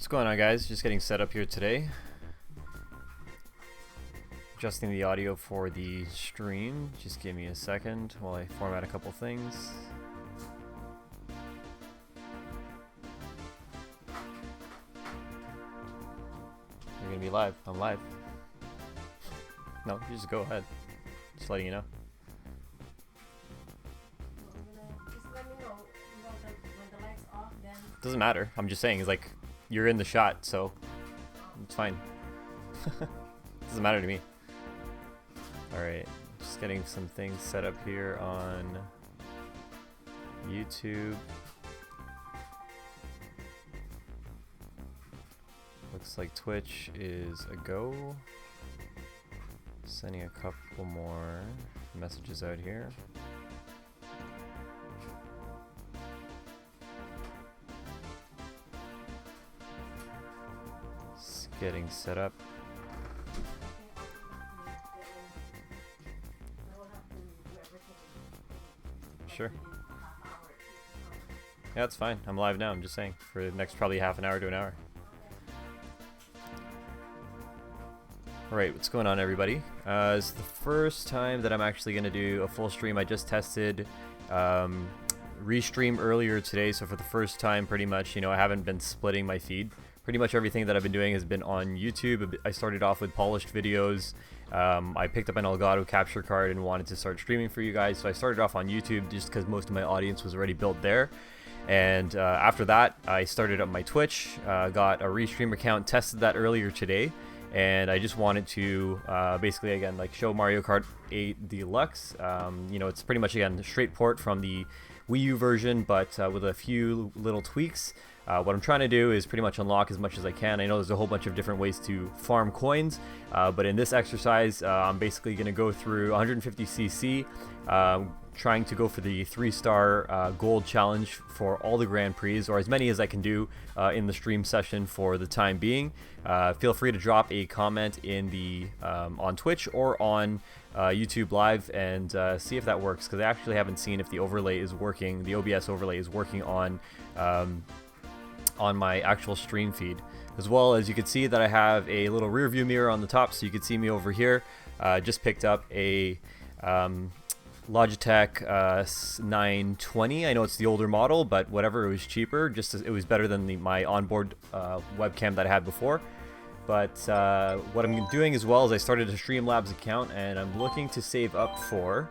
going on, guys? Just getting set up here today. Adjusting the audio for the stream. Just give me a second while I format a couple things. You're gonna be live. I'm live. No, you just go ahead. Just letting you know. Doesn't matter. I'm just saying, it's like you're in the shot, so it's fine. Doesn't matter to me. Alright, just getting some things set up here on YouTube. Looks like Twitch is a go. Sending a couple more messages out here. Just getting set up. Sure. Yeah, that's fine. I'm live now. I'm just saying for the next probably half an hour to an hour. Alright, what's going on, everybody? It's the first time that I'm actually going to do a full stream. I just tested Restream earlier today, so for the first time, pretty much, I haven't been splitting my feed. Pretty much everything that I've been doing has been on YouTube. I started off with polished videos. I picked up an Elgato capture card and wanted to start streaming for you guys, so I started off on YouTube just because most of my audience was already built there. And after that, I started up my Twitch, got a Restream account, tested that earlier today, and I just wanted to basically, again, like show Mario Kart 8 Deluxe. It's pretty much, again, a straight port from the Wii U version, but with a few little tweaks. What I'm trying to do is pretty much unlock as much as I can. I know there's a whole bunch of different ways to farm coins, but in this exercise, I'm basically going to go through 150cc, trying to go for the 3-star gold challenge for all the Grand Prix, or as many as I can do in the stream session for the time being. Feel free to drop a comment in the on Twitch or on YouTube Live and see if that works, because I actually haven't seen if the overlay is working, the OBS overlay is working on my actual stream feed. As well as you can see that I have a little rear view mirror on the top, so you can see me over here. Just picked up a Logitech 920. I know it's the older model, but whatever, it was cheaper. It was better than my onboard webcam that I had before. But what I'm doing as well is I started a Streamlabs account, and I'm looking to save up for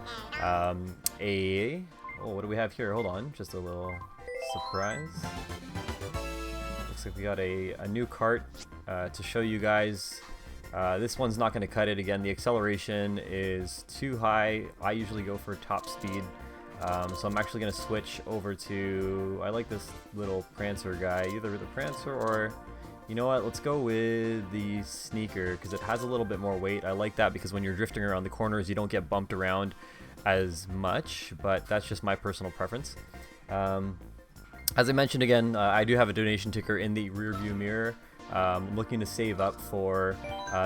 what do we have here? Hold on, just a little surprise. Looks like we got a new Kart to show you guys. This one's not going to cut it. Again, the acceleration is too high. I usually go for top speed, so I'm actually going to switch over to, I like this little Prancer guy, either the Prancer or, you know what, let's go with the Sneaker, because it has a little bit more weight. I like that because when you're drifting around the corners, you don't get bumped around as much, but that's just my personal preference. As I mentioned, again, I do have a donation ticker in the rear view mirror. I'm looking to save up for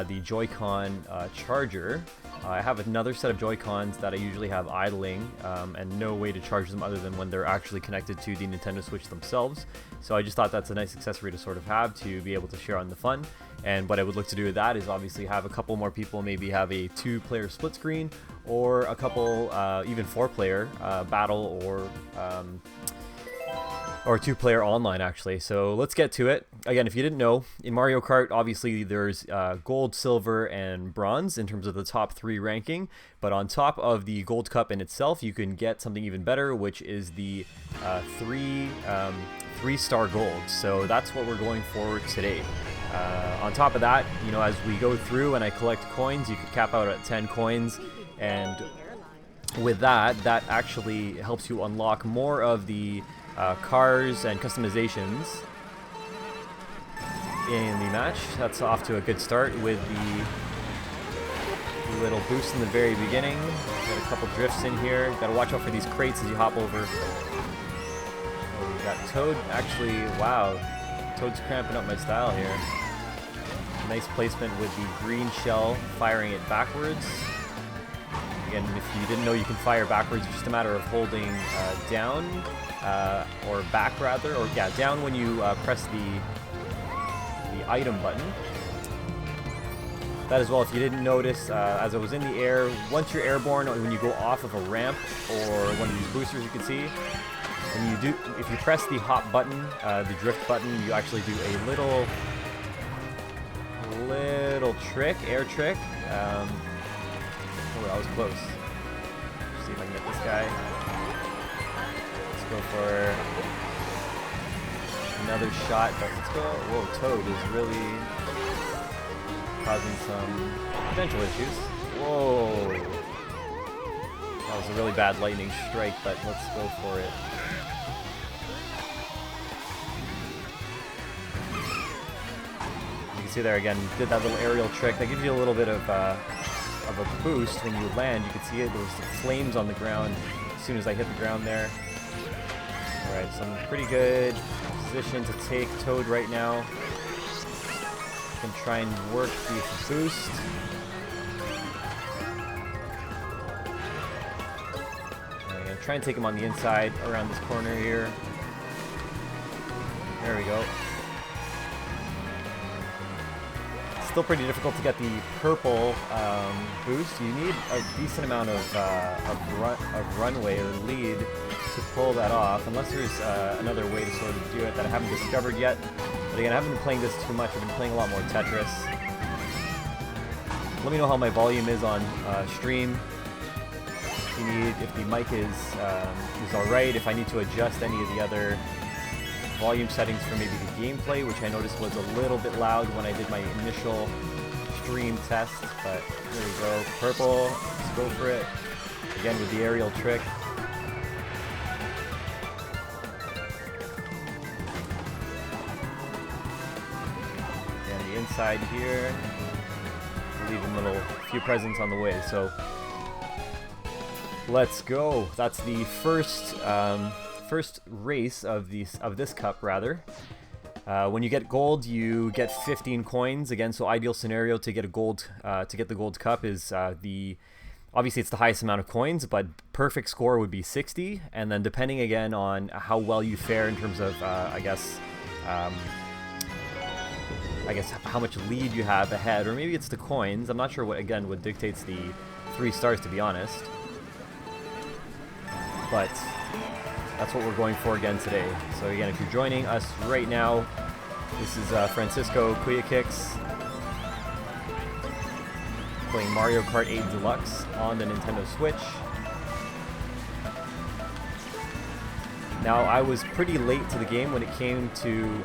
the Joy-Con charger. I have another set of Joy-Cons that I usually have idling, and no way to charge them other than when they're actually connected to the Nintendo Switch themselves. So I just thought that's a nice accessory to sort of have to be able to share on the fun. And what I would look to do with that is obviously have a couple more people, maybe have a 2-player split screen, or a couple, even 4-player battle, or 2-player online, actually. So let's get to it. Again, if you didn't know, in Mario Kart, obviously there's gold, silver, and bronze in terms of the top 3 ranking. But on top of the Gold Cup in itself, you can get something even better, which is the 3-star gold. So that's what we're going for today. On top of that, as we go through and I collect coins, you could cap out at 10 coins. And with that actually helps you unlock more of the cars and customizations in the match. That's off to a good start with the little boost in the very beginning. Got a couple drifts in here. Got to watch out for these crates as you hop over. Oh, we got Toad. Actually, wow, Toad's cramping up my style here. Nice placement with the green shell, firing it backwards. Again, if you didn't know, you can fire backwards. It's just a matter of holding down or back rather, or yeah, down when you press the item button. That as well, if you didn't notice, as I was in the air, once you're airborne, or when you go off of a ramp or one of these boosters, you can see, if you press the hop button, the drift button, you actually do a little trick, air trick. Oh, that was close. Let's see if I can get this guy. Let's go for another shot, but let's go. Whoa, Toad is really causing some potential issues. Whoa! That was a really bad lightning strike, but let's go for it. You can see there again, did that little aerial trick. That gives you a little bit of a boost when you land. You can see it, there was the flames on the ground as soon as I hit the ground there. Alright, some pretty good position to take Toad right now. Can try and work the boost. I'm gonna try and take him on the inside around this corner here. There we go. Still pretty difficult to get the purple boost. You need a decent amount of runway or lead to pull that off, unless there's another way to sort of do it that I haven't discovered yet. But again, I haven't been playing this too much. I've been playing a lot more Tetris. Let me know how my volume is on stream. If the mic is alright, if I need to adjust any of the other volume settings for maybe the gameplay, which I noticed was a little bit loud when I did my initial stream test. But there we go. Purple, let's go for it. Again with the aerial trick. Inside here, leaving a few presents on the way. So let's go. That's the first race of this cup rather. When you get gold, you get 15 coins again. So ideal scenario to get a gold to get the gold cup is obviously it's the highest amount of coins, but perfect score would be 60. And then depending again on how well you fare in terms of I guess how much lead you have ahead, or maybe it's the coins. I'm not sure what dictates the 3 stars, to be honest. But that's what we're going for again today. So again, if you're joining us right now, this is Francisco Kuya Kicks playing Mario Kart 8 Deluxe on the Nintendo Switch. Now, I was pretty late to the game when it came to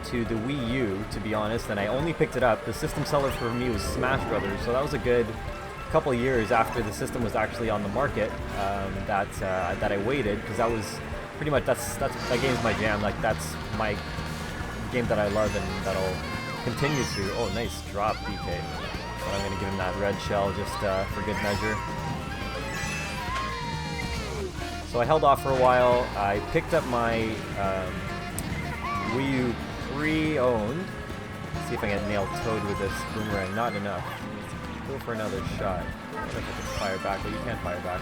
the Wii U, to be honest, and I only picked it up. The system seller for me was Smash Brothers, so that was a good couple of years after the system was actually on the market that I waited, because that was pretty much that game's my jam. Like, that's my game that I love and that'll continue to. Oh, nice drop, DK. But I'm gonna give him that red shell just for good measure. So I held off for a while. I picked up my Wii U pre-owned. Let's see if I can nail Toad with this boomerang. Not enough. Go for another shot. I don't know if I can fire back, but you can fire back.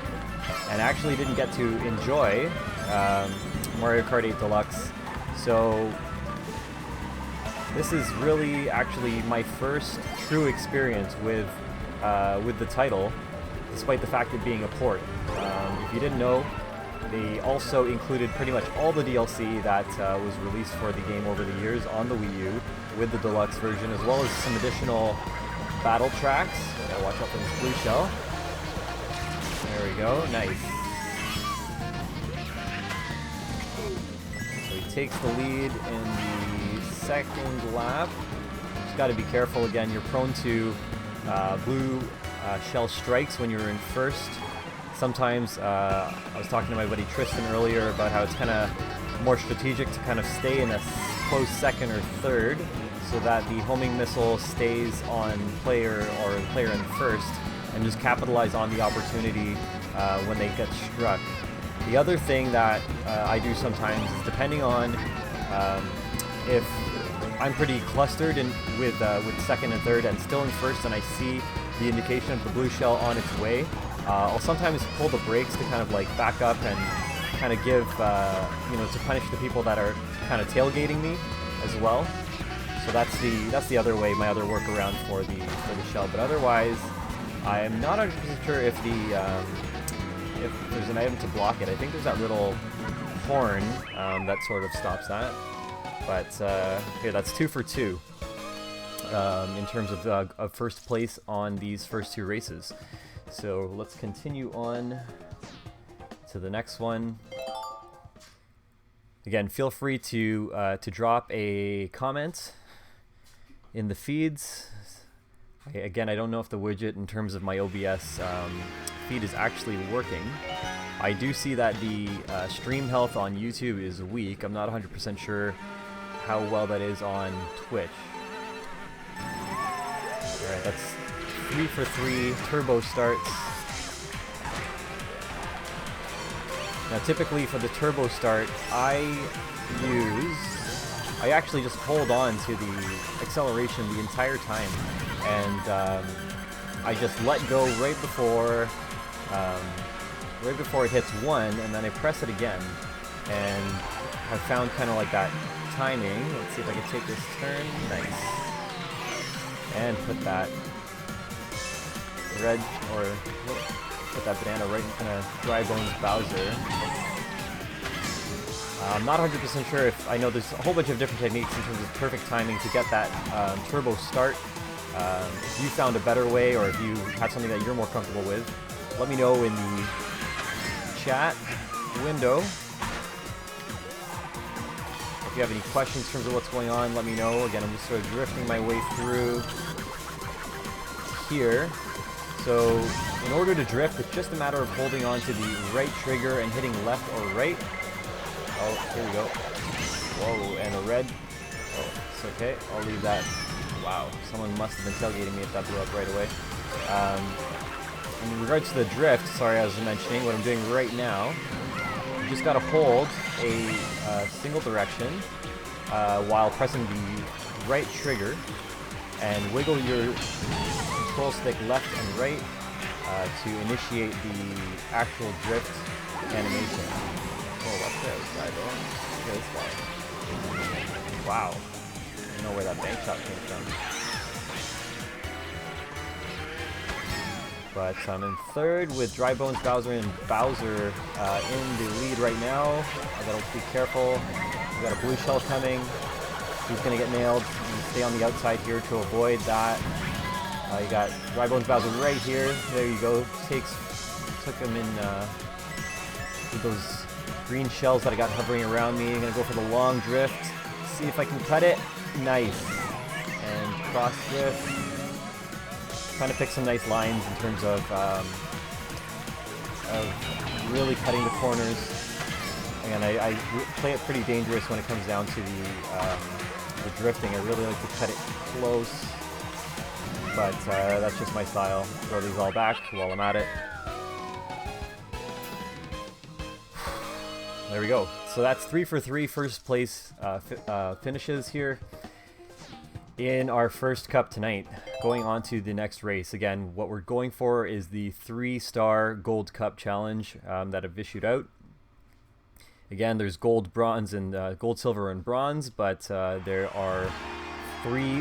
And I actually didn't get to enjoy Mario Kart 8 Deluxe. So this is really actually my first true experience with the title, despite the fact it being a port. If you didn't know, they also included pretty much all the DLC that was released for the game over the years on the Wii U with the Deluxe version, as well as some additional battle tracks. Gotta watch out for this blue shell. There we go, nice. So he takes the lead in the second lap. Just gotta be careful again, you're prone to blue shell strikes when you're in first. Sometimes, I was talking to my buddy Tristan earlier about how it's kind of more strategic to kind of stay in a close second or third, so that the homing missile stays on player or the player in first, and just capitalize on the opportunity when they get struck. The other thing that I do sometimes is, depending on if I'm pretty clustered with second and third and still in first, and I see the indication of the blue shell on its way, I'll sometimes pull the brakes to kind of like back up and kind of give, to punish the people that are kind of tailgating me as well. So that's the other way, my other workaround for the shell. But otherwise, I'm not 100% sure if there's an item to block it. I think there's that little horn that sort of stops that. But here, that's 2 for 2 in terms of first place on these first 2 races. So let's continue on to the next one. Again, feel free to drop a comment in the feeds. Again, I don't know if the widget in terms of my OBS feed is actually working. I do see that the stream health on YouTube is weak. I'm not 100% sure how well that is on Twitch. Alright, that's 3 for 3 turbo starts. Now typically for the turbo start, I actually just hold on to the acceleration the entire time, and I just let go right before it hits 1, and then I press it again, and I found kind of like that timing. Let's see if I can take this turn. Nice. And put that red, or put that banana right in kind of Dry Bones Bowser. I'm not 100% sure if, I know there's a whole bunch of different techniques in terms of perfect timing to get that turbo start. If you found a better way, or if you had something that you're more comfortable with, let me know in the chat window. If you have any questions in terms of what's going on, let me know. Again, I'm just sort of drifting my way through here. So in order to drift, it's just a matter of holding on to the right trigger and hitting left or right. Oh, here we go. Whoa, and a red. Oh, it's okay. I'll leave that. Wow, someone must have been tailgating me if that blew up right away. In regards to the drift, sorry, I was mentioning, what I'm doing right now, you just gotta hold a single direction while pressing the right trigger and wiggle your control stick left and right to initiate the actual drift animation. Oh, watch this guy, bro. Look at this guy. Wow. I don't know where that bank shot came from. But I'm in third with Dry Bones Bowser and Bowser in the lead right now. I gotta be careful. We got a blue shell coming. He's gonna get nailed. Stay on the outside here to avoid that. You got Dry Bones Bowser right here. There you go. Took him in with those green shells that I got hovering around me. I'm gonna go for the long drift. See if I can cut it. Nice. And cross drift. Trying to pick some nice lines in terms of really cutting the corners. And I play it pretty dangerous when it comes down to the drifting. I really like to cut it close, but that's just my style. Throw these all back while I'm at it. There we go. So that's 3 for 3 first place finishes here in our first cup tonight. Going on to the next race. Again, what we're going for is the 3-star gold cup challenge that I've issued out. Again, there's gold, bronze, and gold, silver, and bronze, but there are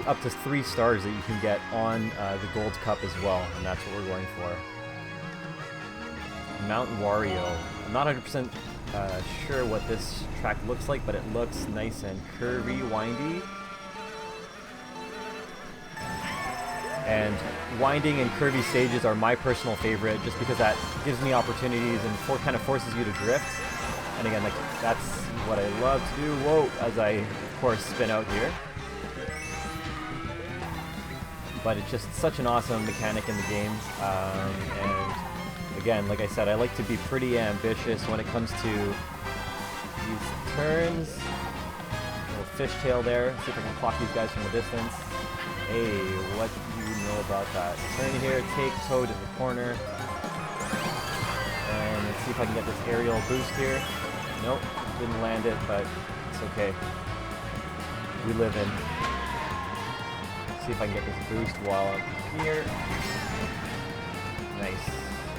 up to 3 stars that you can get on the gold cup as well, and that's what we're going for. Mount Wario. I'm not 100% sure what this track looks like, but it looks nice and curvy, windy. And winding and curvy stages are my personal favorite, just because that gives me opportunities and kind of forces you to drift. And again, like, that's what I love to do. Whoa, as I, of course, spin out here. But it's just such an awesome mechanic in the game. And again, like I said, I like to be pretty ambitious when it comes to these turns. Little fishtail there. See if I can clock these guys from a distance. Hey, what do you know about that? Turn here, take toe to the corner. And let's see if I can get this aerial boost here. Nope, didn't land it, but it's okay. We live in. Let's see if I can get this boost while I'm here. Nice.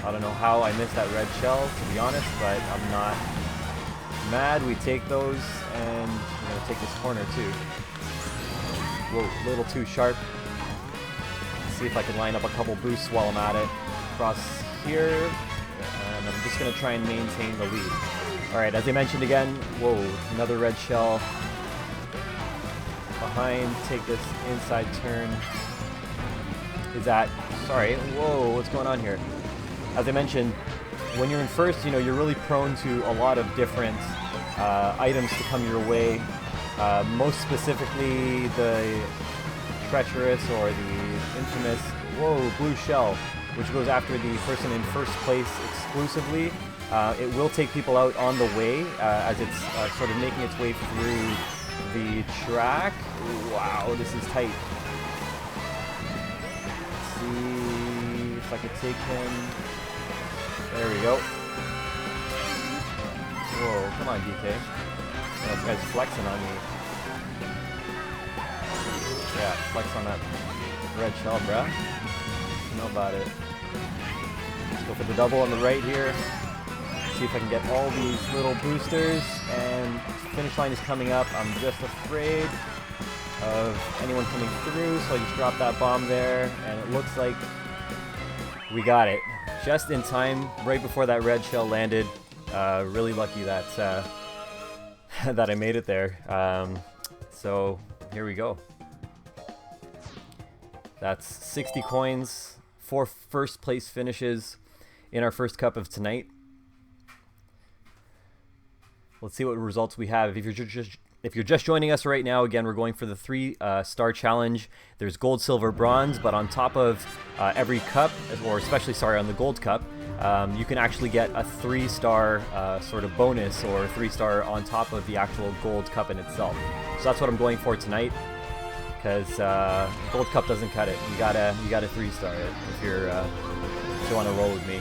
I don't know how I missed that red shell, to be honest, but I'm not mad. We take those, and we're going to take this corner too. Whoa, a little too sharp. Let's see if I can line up a couple boosts while I'm at it. Across here, and I'm just going to try and maintain the lead. Alright, as I mentioned again, whoa, another red shell. Behind, take this inside turn. Is that, sorry, whoa, what's going on here? As I mentioned, when you're in first, you know, you're really prone to a lot of different items to come your way. Most specifically, the treacherous or the infamous, whoa, blue shell, which goes after the person in first place exclusively. It will take people out on the way as it's sort of making its way through the track. Wow, this is tight. Let's see if I can take him. There we go. Whoa, come on, DK. Oh, this guy's flexing on me. Yeah, flex on that red shell, bruh. You know about it. Let's go for the double on the right here. See if I can get all these little boosters, and finish line is coming up. I'm just afraid of anyone coming through, so I just dropped that bomb there, and it looks like we got it. Just in time, right before that red shell landed. Really lucky that that I made it there. So here we go. That's 60 coins, 4 first place finishes in our first cup of tonight. Let's see what results we have. If you're just joining us right now, again, we're going for the 3-star challenge. There's gold, silver, bronze, but on top of every cup, or especially, sorry, on the gold cup, you can actually get a 3-star sort of bonus, or 3-star on top of the actual gold cup in itself. So that's what I'm going for tonight, because gold cup doesn't cut it. You gotta 3-star it if you want to roll with me.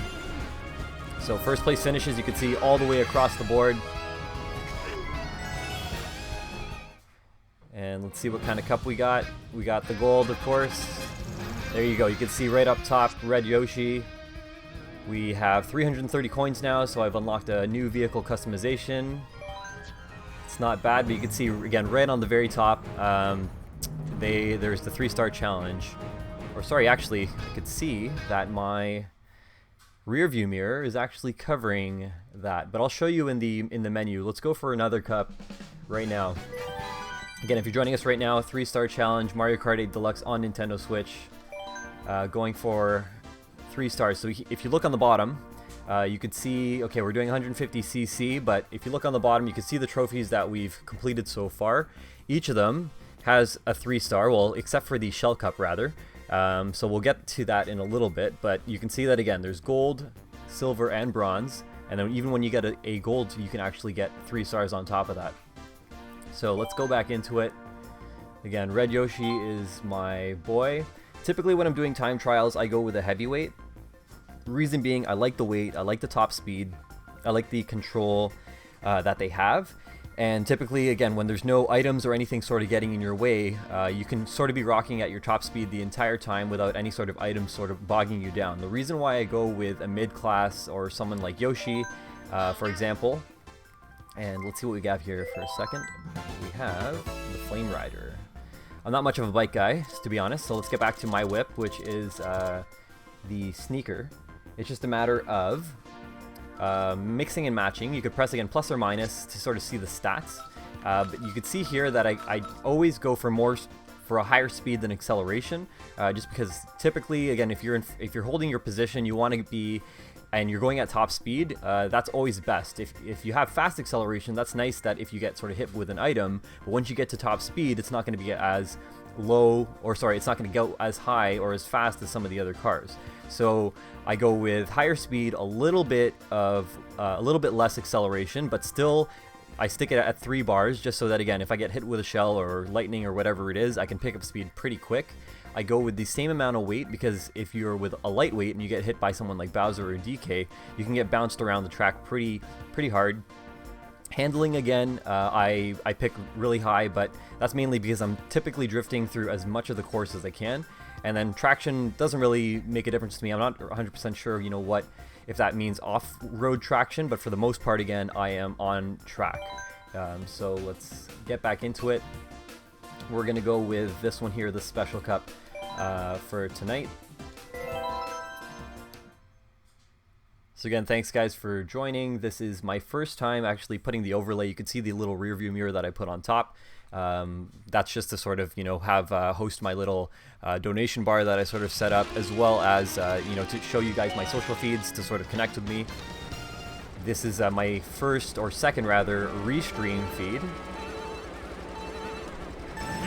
So first place finishes, you can see all the way across the board. And let's see what kind of cup we got. We got the gold, of course. There you go. You can see right up top, red Yoshi. We have 330 coins now, so I've unlocked a new vehicle customization. It's not bad, but you can see, again, right on the very top, there's the 3-star challenge. Or sorry, actually, I could see that my rear view mirror is actually covering that. But I'll show you in the menu. Let's go for another cup right now. Again, if you're joining us right now, 3-star challenge, Mario Kart 8 Deluxe on Nintendo Switch, going for 3 stars. So if you look on the bottom, you could see, okay, we're doing 150cc, but if you look on the bottom, you can see the trophies that we've completed so far. Each of them has a 3-star, well, except for the Shell Cup, rather. So we'll get to that in a little bit, but you can see that, again, there's gold, silver, and bronze, and then even when you get a gold, you can actually get 3 stars on top of that. So let's go back into it. Again, red Yoshi is my boy. Typically when I'm doing time trials, I go with a heavyweight. Reason being, I like the weight, I like the top speed, I like the control that they have. And typically, again, when there's no items or anything sort of getting in your way, you can sort of be rocking at your top speed the entire time without any sort of items sort of bogging you down. The reason why I go with a mid-class or someone like Yoshi, for example, and let's see what we got here for a second. We have the Flame Rider. I'm not much of a bike guy, to be honest, so let's get back to my whip, which is the Sneaker. It's just a matter of mixing and matching. You could press, again, plus or minus to sort of see the stats. But you could see here that I always go for a higher speed than acceleration, just because typically, again, if you're holding your position, you want to be, and you're going at top speed, that's always best. If you have fast acceleration, that's nice that if you get sort of hit with an item, but once you get to top speed, it's not going to be as low, or sorry, it's not going to go as high or as fast as some of the other cars. So I go with higher speed, a little bit less acceleration, but still I stick it at 3 bars just so that, again, if I get hit with a shell or lightning or whatever it is, I can pick up speed pretty quick. I go with the same amount of weight because if you're with a lightweight and you get hit by someone like Bowser or DK, you can get bounced around the track pretty hard. Handling, again, I pick really high, but that's mainly because I'm typically drifting through as much of the course as I can. And then traction doesn't really make a difference to me. I'm not 100% sure, you know, if that means off-road traction, but for the most part, again, I am on track. So let's get back into it. we're gonna go with this one here, the Special Cup, for tonight. So again, thanks guys for joining. This is my first time actually putting the overlay. You can see the little rear view mirror that I put on top. That's just to sort of, you know, have host my little donation bar that I sort of set up, as well as, you know, to show you guys my social feeds to sort of connect with me. This is my first, or second rather, restream feed.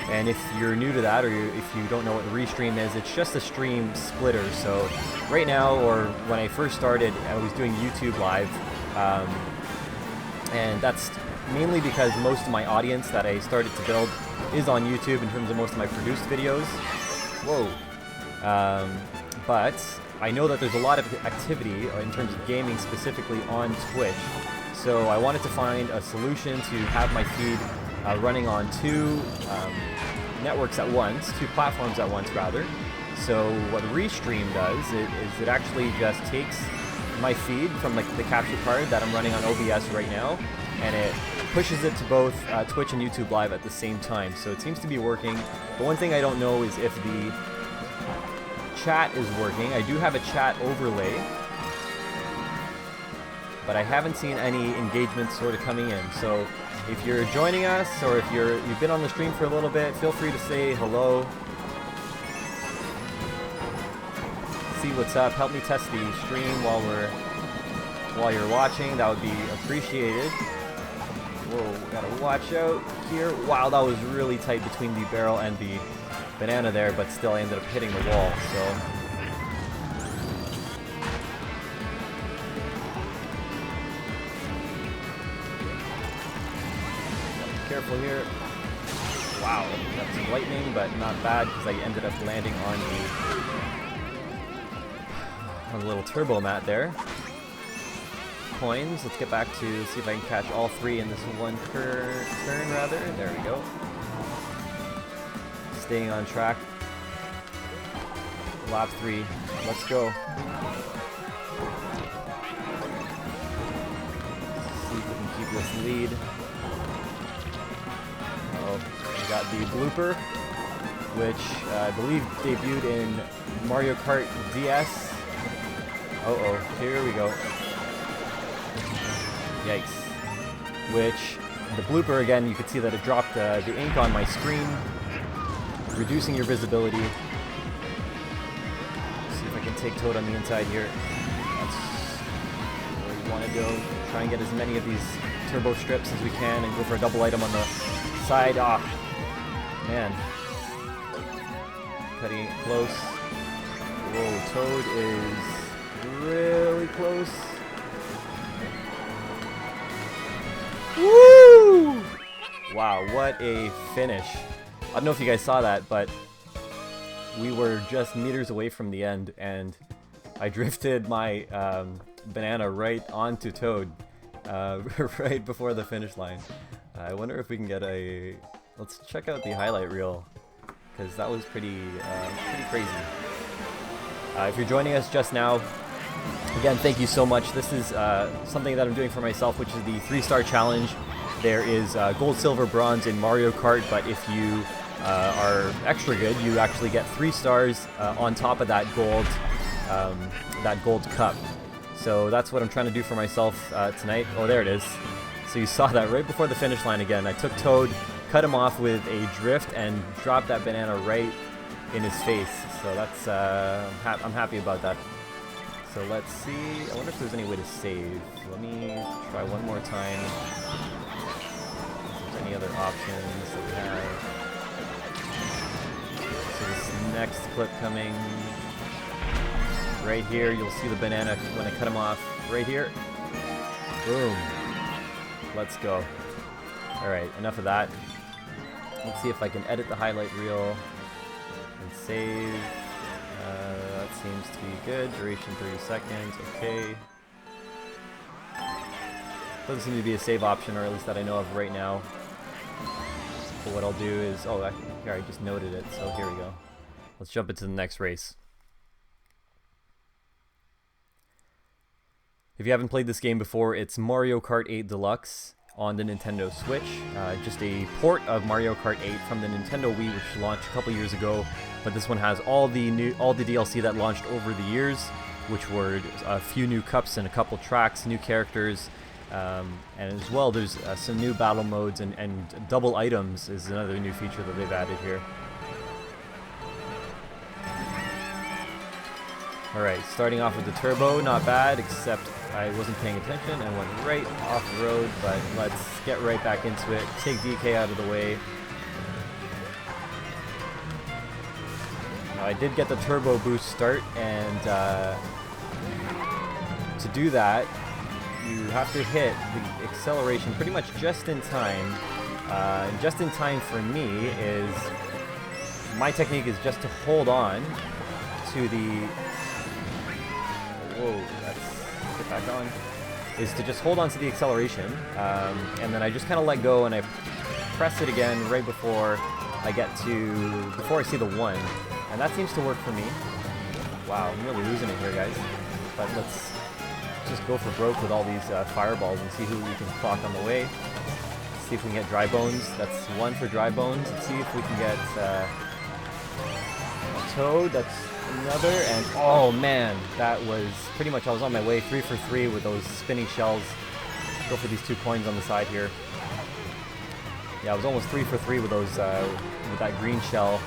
And if you're new to that, or if you don't know what a restream is, it's just a stream splitter. So right now, or when I first started, I was doing YouTube Live, and that's mainly because most of my audience that I started to build is on YouTube in terms of most of my produced videos. Whoa. But I know that there's a lot of activity in terms of gaming specifically on Twitch. So I wanted to find a solution to have my feed running on two networks at once, two platforms at once rather. So what Restream does is it actually just takes my feed from like the capture card that I'm running on OBS right now, and it pushes it to both Twitch and YouTube Live at the same time. So it seems to be working. The one thing I don't know is if the chat is working. I do have a chat overlay, but I haven't seen any engagement sort of coming in. So if you're joining us, or if you've been on the stream for a little bit, feel free to say hello. See what's up. Help me test the stream while you're watching. That would be appreciated. Whoa, gotta watch out here. Wow, that was really tight between the barrel and the banana there, but still I ended up hitting the wall. So careful here. Wow, got some lightning, but not bad because I ended up landing on the little turbo mat there. Coins. Let's get back to see if I can catch all three in this one turn rather. There we go. Staying on track. Lap 3. Let's go. See if we can keep this lead. Oh, we got the blooper, which I believe debuted in Mario Kart DS. Uh-oh, here we go. Yikes. Which, the blooper, again, you can see that it dropped the ink on my screen, reducing your visibility. See if I can take Toad on the inside here. That's where you want to go. Try and get as many of these turbo strips as we can and go for a double item on the side. Ah, man. Cutting it close. Whoa, Toad is really close. Woo! Wow, what a finish. I don't know if you guys saw that, but we were just meters away from the end, and I drifted my banana right onto Toad right before the finish line. I wonder if we can get a... Let's check out the highlight reel, because that was pretty crazy. If you're joining us just now, again, thank you so much. This is something that I'm doing for myself, which is the 3-star challenge. There is gold, silver, bronze in Mario Kart, but if you are extra good, you actually get 3 stars on top of that gold cup. So that's what I'm trying to do for myself tonight. Oh, there it is. So you saw that right before the finish line again. I took Toad, cut him off with a drift, and dropped that banana right in his face. So that's I'm happy about that. So let's see. I wonder if there's any way to save. Let me try one more time. If there's any other options that we have. So this next clip coming right here, you'll see the banana when I cut him off. Right here. Boom. Let's go. Alright, enough of that. Let's see if I can edit the highlight reel and save. That seems to be good. Duration 30 seconds. Okay. Doesn't seem to be a save option, or at least that I know of right now. But what I'll do is... Oh, here, I just noted it, so here we go. Let's jump into the next race. If you haven't played this game before, it's Mario Kart 8 Deluxe. on the Nintendo Switch. Just a port of Mario Kart 8 from the Nintendo Wii, which launched a couple years ago. But this one has all the DLC that launched over the years, which were a few new cups and a couple tracks, new characters, and as well there's some new battle modes and double items is another new feature that they've added here. Alright, starting off with the turbo, not bad, except I wasn't paying attention and went right off the road, but let's get right back into it. Take DK out of the way. Now, I did get the turbo boost start, and to do that, you have to hit the acceleration pretty much just in time. Just in time for me is, my technique is just to hold on to the, whoa, let's get back on, is to just hold on to the acceleration, and then I just kind of let go and I press it again right before I get to, before I see the 1, and that seems to work for me. Wow, I'm really losing it here, guys, but let's just go for broke with all these fireballs and see who we can clock on the way. See if we can get dry bones. That's 1 for dry bones. Let's see if we can get a toad. That's another. And oh man, that was pretty much, I was on my way 3 for 3 with those spinning shells. Go for these 2 coins on the side here. Yeah, I was almost 3 for 3 with those with that green shell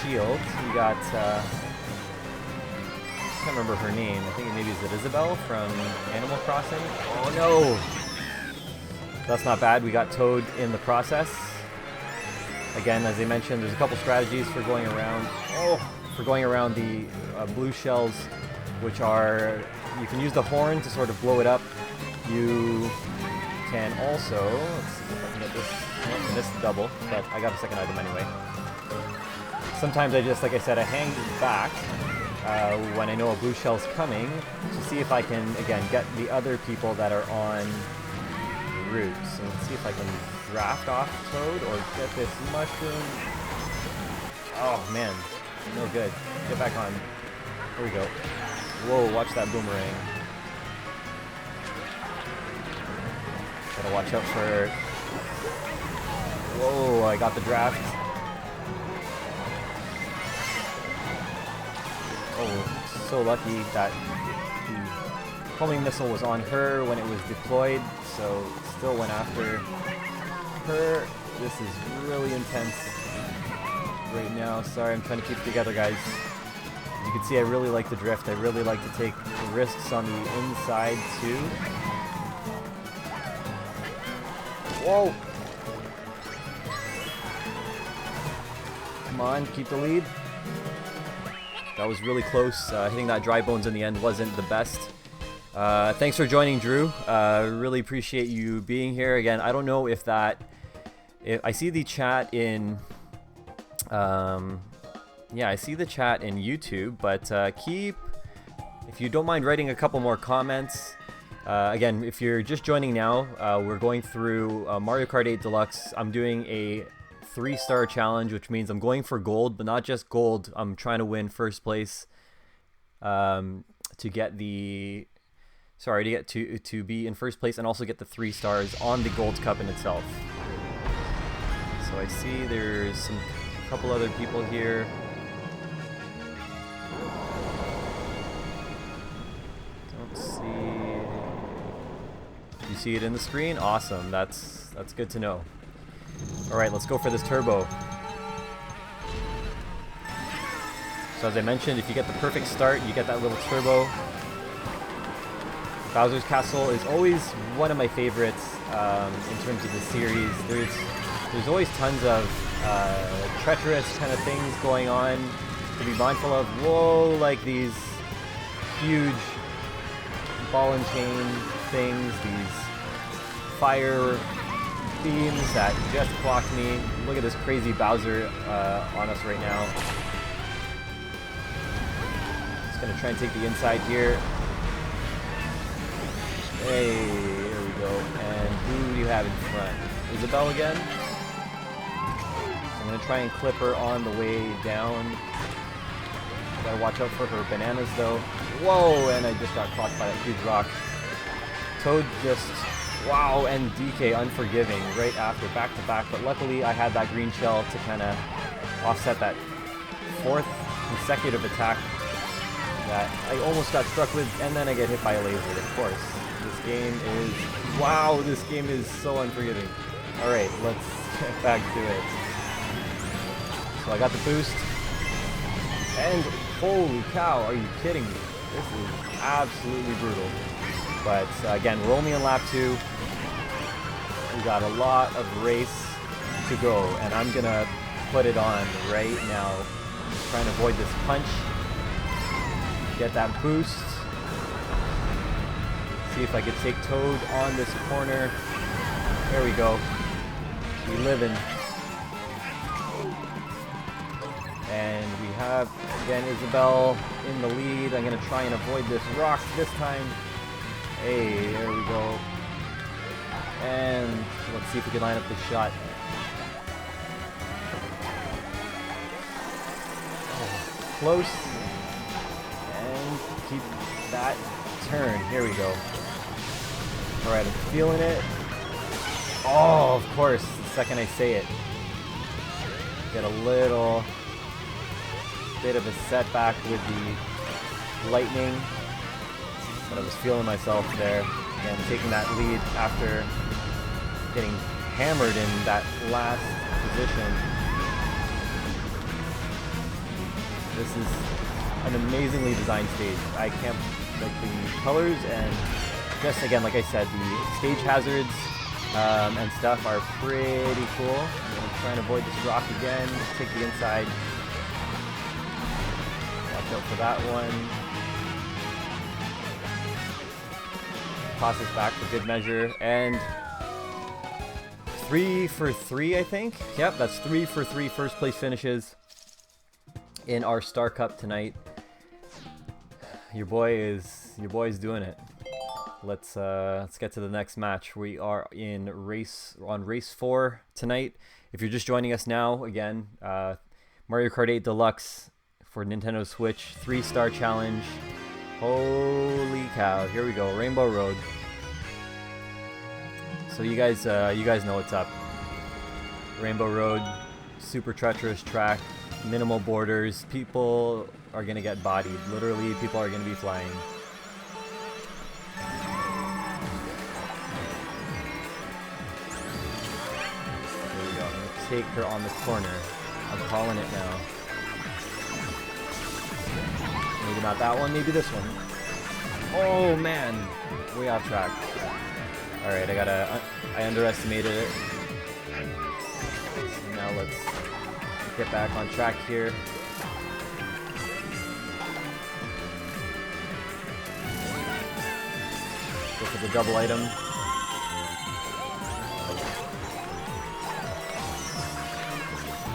shield. We got I can't remember her name. I think maybe is it Isabelle from Animal Crossing. Oh no! That's not bad. We got Toad in the process. Again, as I mentioned, there's a couple strategies for going around. For going around the blue shells, which are, you can use the horn to sort of blow it up. You can also, let's see if I can get this. I missed the double, but I got a second item anyway. Sometimes I just, like I said, I hang back when I know a blue shell's coming to see if I can, again, get the other people that are on route. So let's see if I can draft off Toad or get this mushroom. Oh man, no good. Get back on. Here we go. Whoa, watch that boomerang. Gotta watch out for... Whoa, I got the draft. Oh, so lucky that the homing missile was on her when it was deployed, so still went after her. This is really intense right now. Sorry, I'm trying to keep it together, guys. As you can see, I really like the drift. I really like to take risks on the inside, too. Whoa! Come on, keep the lead. That was really close. Hitting that dry bones in the end wasn't the best. Thanks for joining, Drew. Really appreciate you being here. Again, I don't know if that... I see the chat in... yeah, I see the chat in YouTube, but if you don't mind writing a couple more comments. Again, if you're just joining now, we're going through Mario Kart 8 Deluxe. I'm doing a 3-star challenge, which means I'm going for gold, but not just gold. I'm trying to win first place to get the... Sorry, to get to be in first place and also get the 3 stars on the Gold Cup in itself. So I see there's a couple other people here. Don't see... You see it in the screen? Awesome. That's good to know. Alright, let's go for this turbo. So as I mentioned, if you get the perfect start, you get that little turbo. Bowser's Castle is always one of my favorites in terms of the series. There's always tons of treacherous kind of things going on to be mindful of. Whoa, like these huge ball and chain things, these fire beams that just clocked me. Look at this crazy Bowser on us right now. Just gonna try and take the inside here. Hey, here we go. And who do you have in front? Isabelle again? I'm gonna try and clip her on the way down. Gotta watch out for her bananas though. Whoa, and I just got caught by a huge rock. Toad just Wow, and DK Unforgiving right after, back to back. But luckily I had that green shell to kind of offset that 4th consecutive attack that I almost got struck with, and then I get hit by a laser, of course. This game is, wow, this game is so unforgiving. Alright, let's get back to it. So I got the boost, and holy cow, are you kidding me? This is absolutely brutal. But again, we're only on lap 2. We got a lot of race to go, and I'm gonna put it on right now. Just trying to avoid this punch. Get that boost. See if I could take Toad on this corner. There we go. We living. And we have, again, Isabelle in the lead. I'm going to try and avoid this rock this time. Hey, there we go. And let's see if we can line up this shot. Oh, close. And keep that turn. Here we go. Alright, I'm feeling it. Oh, of course, the second I say it. Get a little bit of a setback with the lightning. But I was feeling myself there. Again, taking that lead after getting hammered in that last position. This is an amazingly designed stage. I can't, like, the colors and just, again, like I said, the stage hazards and stuff are pretty cool. I'm going to try and avoid this rock again, take the inside. Watch out for that one. Toss this back for good measure, and 3 for 3, I think. Yep, that's 3 for 3 first place finishes in our Star Cup tonight. Your boy's doing it. Let's get to the next match. We are on race 4 tonight. If you're just joining us now, again, Mario Kart 8 Deluxe for Nintendo Switch 3-star challenge. Holy cow! Here we go, Rainbow Road. So you guys know what's up. Rainbow Road, super treacherous track, minimal borders. People are gonna get bodied. Literally, people are gonna be flying. There we go. I'm gonna take her on the corner. I'm calling it now. Maybe not that one, maybe this one. Oh man, way off track. Alright, I underestimated it. So now let's get back on track here. Go for the double item.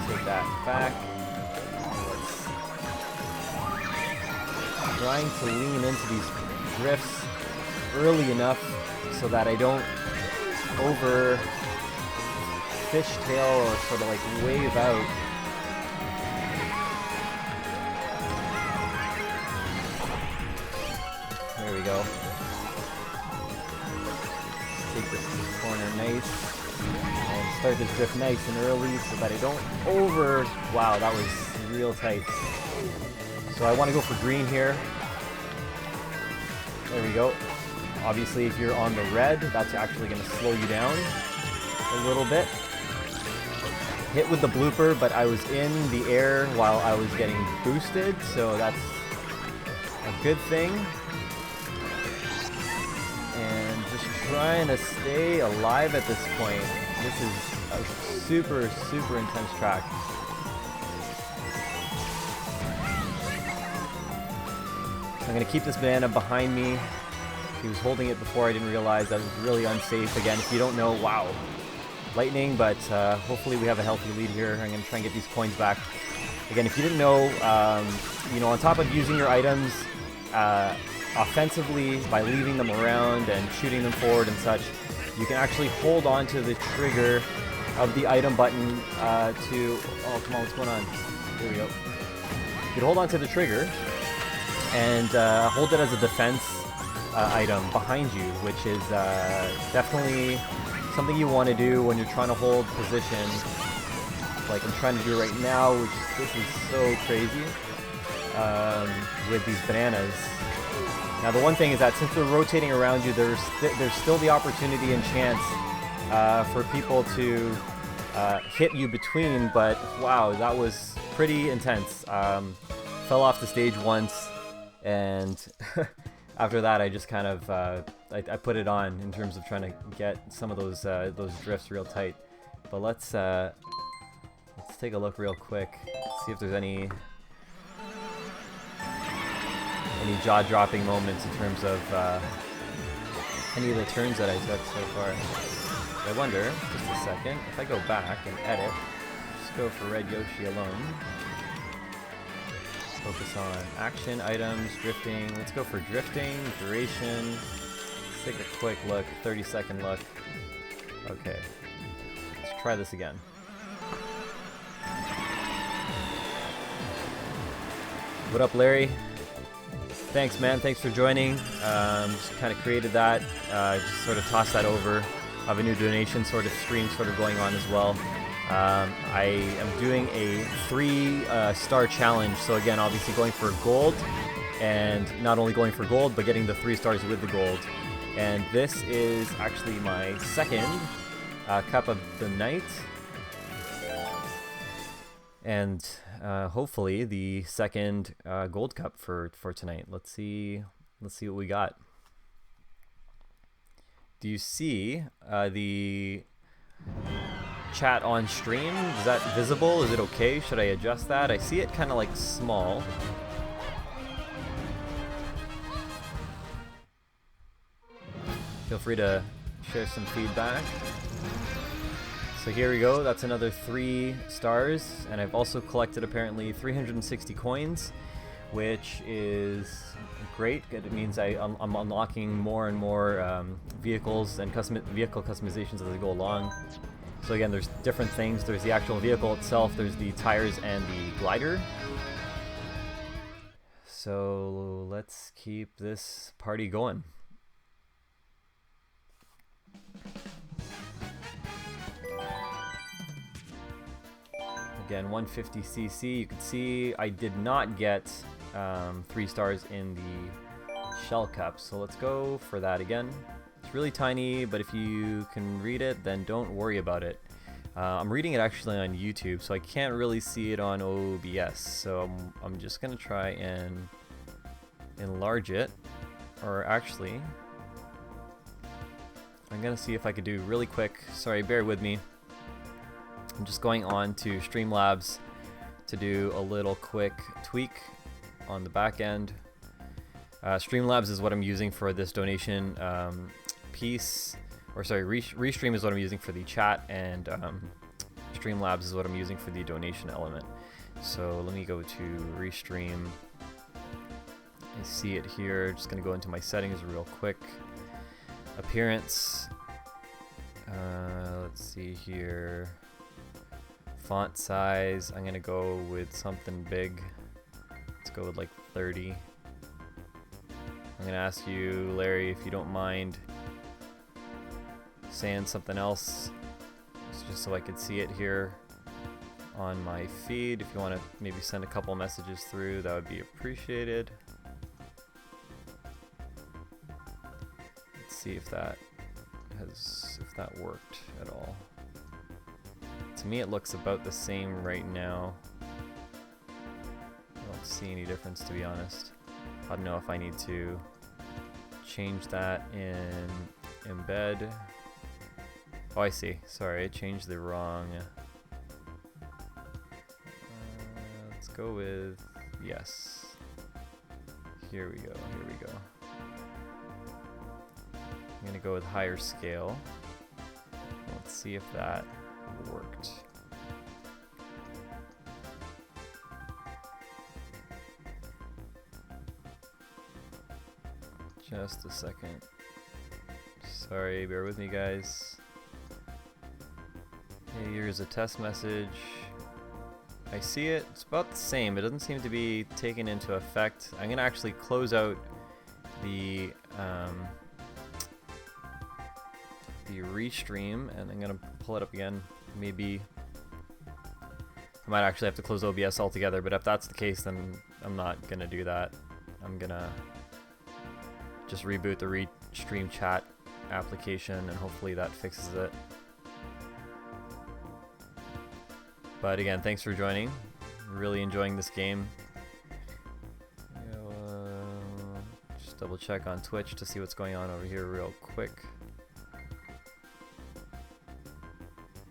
Take that back. Trying to lean into these drifts early enough so that I don't over fishtail or sort of like wave out. There we go. Take this corner nice and start this drift nice and early so that I don't over. Wow, that was real tight. So I want to go for green here. There we go. Obviously, if you're on the red, that's actually going to slow you down a little bit. Hit with the blooper, but I was in the air while I was getting boosted, so that's a good thing. And just trying to stay alive at this point. This is a super, super intense track. I'm going to keep this banana behind me. He was holding it before, I didn't realize. That was really unsafe. Again, if you don't know, wow. Lightning, but hopefully we have a healthy lead here. I'm going to try and get these coins back. Again, if you didn't know, you know, on top of using your items offensively by leaving them around and shooting them forward and such, you can actually hold on to the trigger of the item button to... Oh, come on, what's going on? Here we go. You can hold on to the trigger and hold it as a defense item behind you, which is definitely something you want to do when you're trying to hold position, like I'm trying to do right now, which this is so crazy with these bananas. Now the one thing is that since they're rotating around you, there's still the opportunity and chance for people to hit you between, but wow, that was pretty intense. Fell off the stage once, and after that I just kind of I put it on in terms of trying to get some of those drifts real tight. But let's take a look real quick, see if there's any jaw-dropping moments in terms of any of the turns that I took so far. I wonder, just a second, if I go back and edit, just go for Red Yoshi alone. Focus on action, items, drifting. Let's go for drifting, duration. Let's take a quick look, 30-second look. Okay, let's try this again. What up, Larry? Thanks, man. Thanks for joining. Just kind of created that. Just sort of tossed that over. I have a new donation sort of stream sort of going on as well. I am doing a 3-star challenge. So again, obviously going for gold, and not only going for gold, but getting the 3 stars with the gold. And this is actually my second cup of the night, and hopefully the second gold cup for tonight. Let's see what we got. Do you see the chat on stream? Is that visible? Is it okay? Should I adjust that? I see it kind of like small. Feel free to share some feedback. So here we go, that's another 3 stars, and I've also collected apparently 360 coins, which is great. It means I'm unlocking more and more vehicles and vehicle customizations as I go along. So again, there's different things. There's the actual vehicle itself, there's the tires and the glider. So let's keep this party going. Again, 150cc. You can see I did not get 3 stars in the shell cup, so let's go for that again. It's really tiny, but if you can read it, then don't worry about it. I'm reading it actually on YouTube, so I can't really see it on OBS, so I'm just gonna try and enlarge it, or actually I'm gonna see if I could do really quick. Sorry, bear with me. I'm just going on to Streamlabs to do a little quick tweak on the back end. Streamlabs is what I'm using for this donation piece, or sorry, Restream is what I'm using for the chat, and Streamlabs is what I'm using for the donation element. So let me go to Restream. I see it here. Just gonna go into my settings real quick. Appearance. Let's see here. Font size, I'm gonna go with something big. Let's go with like 30. I'm gonna ask you, Larry, if you don't mind saying something else, just so I could see it here on my feed. If you want to maybe send a couple messages through, that would be appreciated. Let's see if that worked at all. To me, it looks about the same right now. I don't see any difference, to be honest. I don't know if I need to change that in embed. Oh, I see. Sorry, I changed the wrong. Let's go with yes. Here we go. Here we go. I'm gonna go with higher scale. Let's see if that worked. Just a second. Sorry, bear with me, guys. Hey, here's a test message. I see it. It's about the same. It doesn't seem to be taken into effect. I'm gonna actually close out the restream, and I'm gonna pull it up again. Maybe I might actually have to close OBS altogether, but if that's the case, then I'm not gonna do that. I'm gonna just reboot the restream chat application, and hopefully that fixes it. But again, thanks for joining. Really enjoying this game. Just double check on Twitch to see what's going on over here real quick.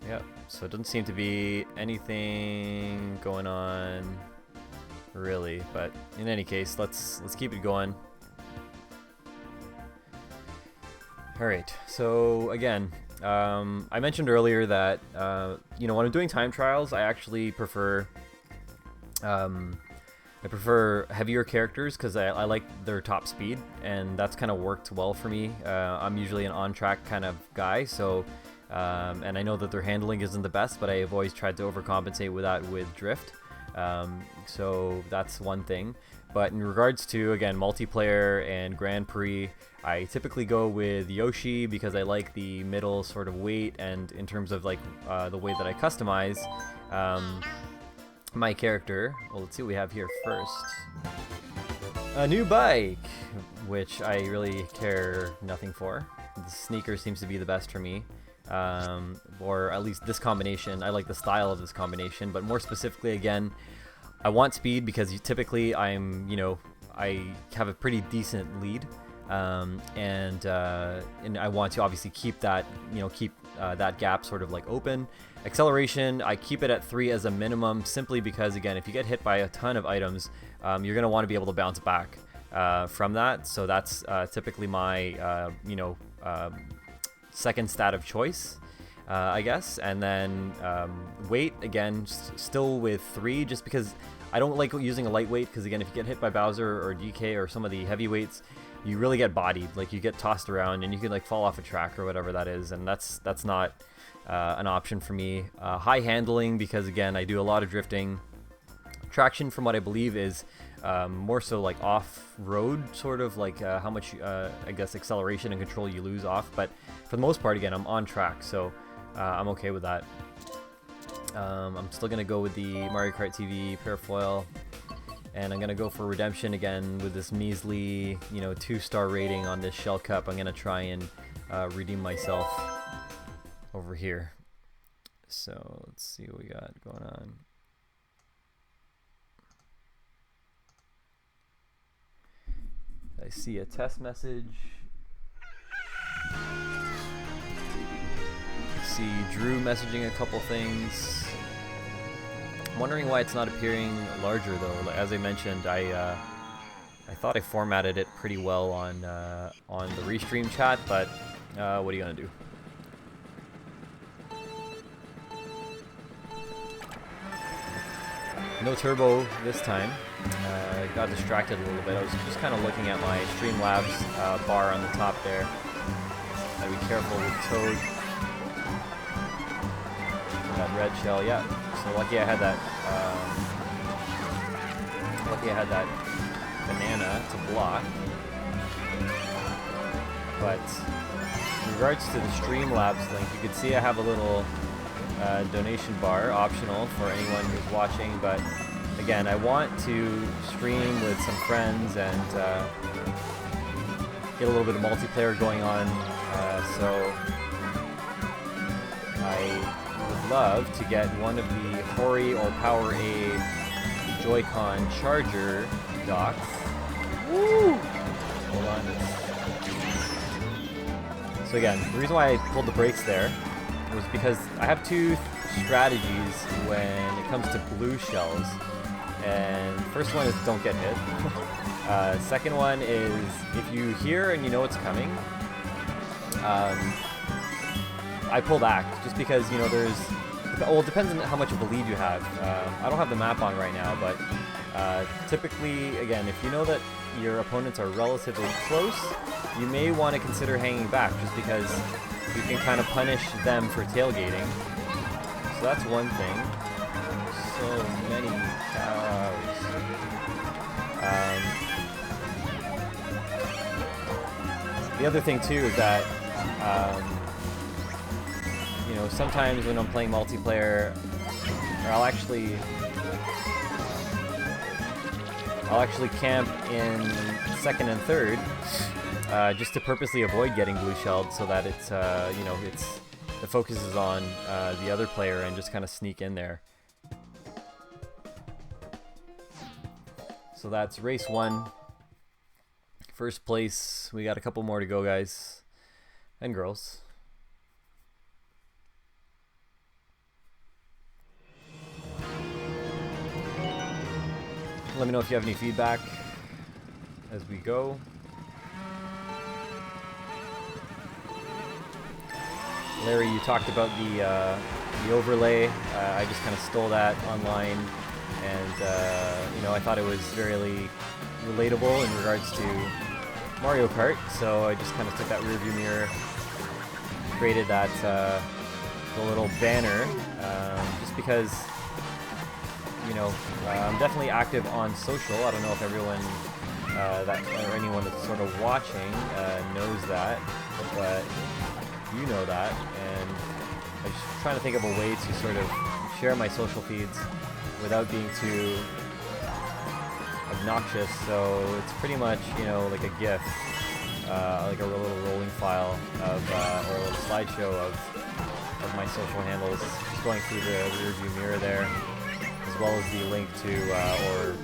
Yep, so it doesn't seem to be anything going on really, but in any case, let's keep it going. Alright, so again, I mentioned earlier that you know, when I'm doing time trials, I actually prefer heavier characters because I like their top speed, and that's kind of worked well for me. I'm usually an on-track kind of guy, so and I know that their handling isn't the best, but I've always tried to overcompensate with that with drift. So that's one thing. But in regards to, again, multiplayer and Grand Prix, I typically go with Yoshi because I like the middle sort of weight, and in terms of like the way that I customize my character. Well, let's see what we have here first. A new bike, which I really care nothing for. The sneaker seems to be the best for me. Or at least this combination. I like the style of this combination, but more specifically, again, I want speed because typically I'm, you know, I have a pretty decent lead, and I want to obviously keep that, you know, keep that gap sort of like open. Acceleration, I keep it at 3 as a minimum, simply because, again, if you get hit by a ton of items, you're going to want to be able to bounce back from that. So that's typically my, you know, second stat of choice, I guess. And then weight, again, still with 3, just because I don't like using a lightweight, because again, if you get hit by Bowser or DK or some of the heavyweights, you really get bodied. Like, you get tossed around and you can like fall off a track or whatever that is, and that's not an option for me. High handling, because again, I do a lot of drifting. Traction, from what I believe, is more so like off-road, sort of like how much I guess acceleration and control you lose off, but for the most part, again, I'm on track, so I'm okay with that. I'm still gonna go with the Mario Kart TV parafoil, and I'm gonna go for redemption again with this measly, you know, 2-star rating on this shell cup. I'm gonna try and redeem myself over here. So let's see what we got going on. I see a test message. See Drew messaging a couple things. I'm wondering why it's not appearing larger though. Like, as I mentioned, I thought I formatted it pretty well on the restream chat, but what are you gonna do? No turbo this time. I got distracted a little bit. I was just kind of looking at my Streamlabs bar on the top there. Gotta be careful with Toad. That red shell, yeah. So lucky I had that. Lucky I had that banana to block. But in regards to the Streamlabs link, you can see I have a little donation bar, optional for anyone who's watching, but again, I want to stream with some friends and get a little bit of multiplayer going on, so I would love to get one of the Hori or Power A Joy-Con charger docks. Woo! Hold on. So again, the reason why I pulled the brakes there was because I have two strategies when it comes to blue shells. And first one is don't get hit. Second one is if you hear and you know it's coming, I pull back just because, you know, there's, well, it depends on how much of a lead you have. I don't have the map on right now, but typically, again, if you know that your opponents are relatively close, you may want to consider hanging back just because you can kind of punish them for tailgating. So that's one thing. So many cows. The other thing too is that, you know, sometimes when I'm playing multiplayer, or I'll actually camp in second and third, just to purposely avoid getting blue shelled, so that it's, you know, the focus is on the other player and just kind of sneak in there. So that's race 1. First place. We got a couple more to go, guys and girls. Let me know if you have any feedback as we go. Larry, you talked about the overlay. I just kind of stole that online, and you know, I thought it was very relatable in regards to Mario Kart, so I just kind of took that rearview mirror, created that the little banner, just because, you know, I'm definitely active on social. I don't know if everyone or anyone that's sort of watching knows that, but you know that, and I'm just trying to think of a way to sort of share my social feeds without being too obnoxious. So it's pretty much, you know, like a GIF, like a little rolling file of, or a little slideshow of my social handles, just going through the rearview mirror there, as well as the link to, or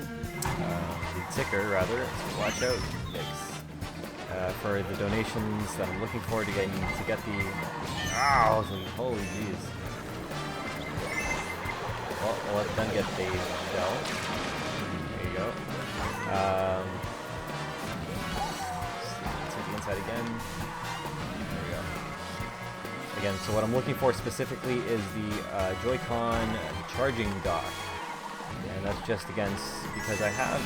the ticker rather, so watch out, for the donations that I'm looking forward to getting to get the, holy jeez. Well, I'll let them get the shell. There you go. Take the inside again. There we go. Again, so what I'm looking for specifically is the Joy-Con charging dock. And that's just, again, because I have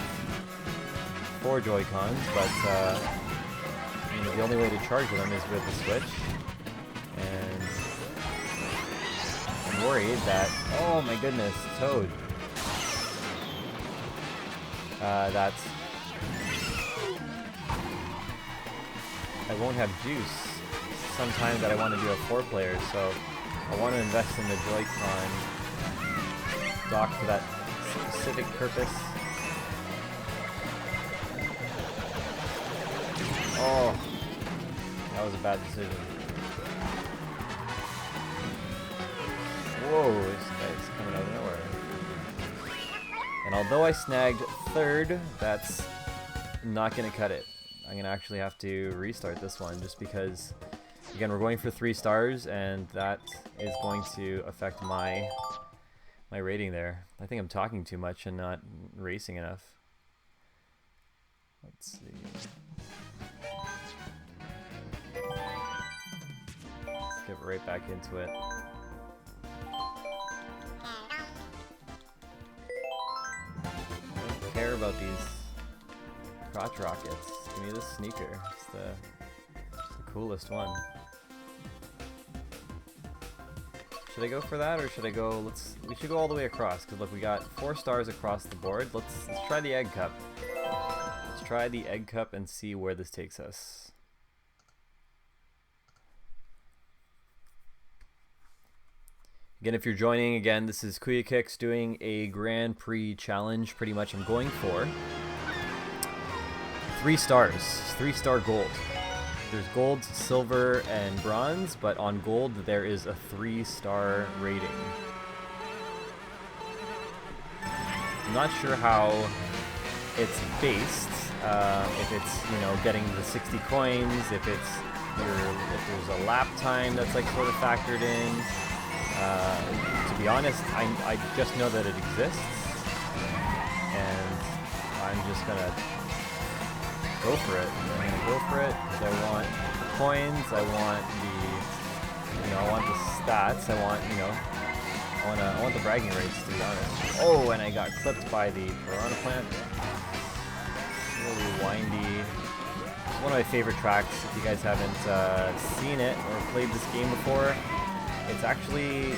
4 Joy-Cons, but you know, the only way to charge them is with the Switch. And I'm worried that, oh my goodness, Toad. That's, I won't have juice sometime that I want to do a 4-player, so I want to invest in the Joy-Con dock for that specific purpose. Oh, that was a bad decision. Whoa, this guy's coming out of nowhere. And although I snagged 3rd, that's not going to cut it. I'm going to actually have to restart this one, just because, again, we're going for 3 stars, and that is going to affect my rating there. I think I'm talking too much and not racing enough. Let's see. Let's get right back into it. I don't care about these crotch rockets. Give me this sneaker. It's the coolest one. Should I go for that, or should I go, we should go all the way across, because look, we got 4 stars across the board. Let's try the Egg Cup. Let's try the Egg Cup and see where this takes us. Again, if you're joining, again, this is Kuya Kicks doing a Grand Prix challenge. Pretty much I'm going for 3 stars, 3-star gold. There's gold, silver, and bronze, but on gold there is a 3-star rating. I'm not sure how it's based, if it's, you know, getting the 60 coins, if it's if there's a lap time that's like sort of factored in. To be honest, I just know that it exists, and I'm just gonna go for it. I'm gonna go for it because I want the coins, I want the, you know, I want the stats, I want, you know, I want the bragging rights, to be honest. Oh, and I got clipped by the piranha plant. Really windy. It's one of my favorite tracks. If you guys haven't seen it or played this game before, it's actually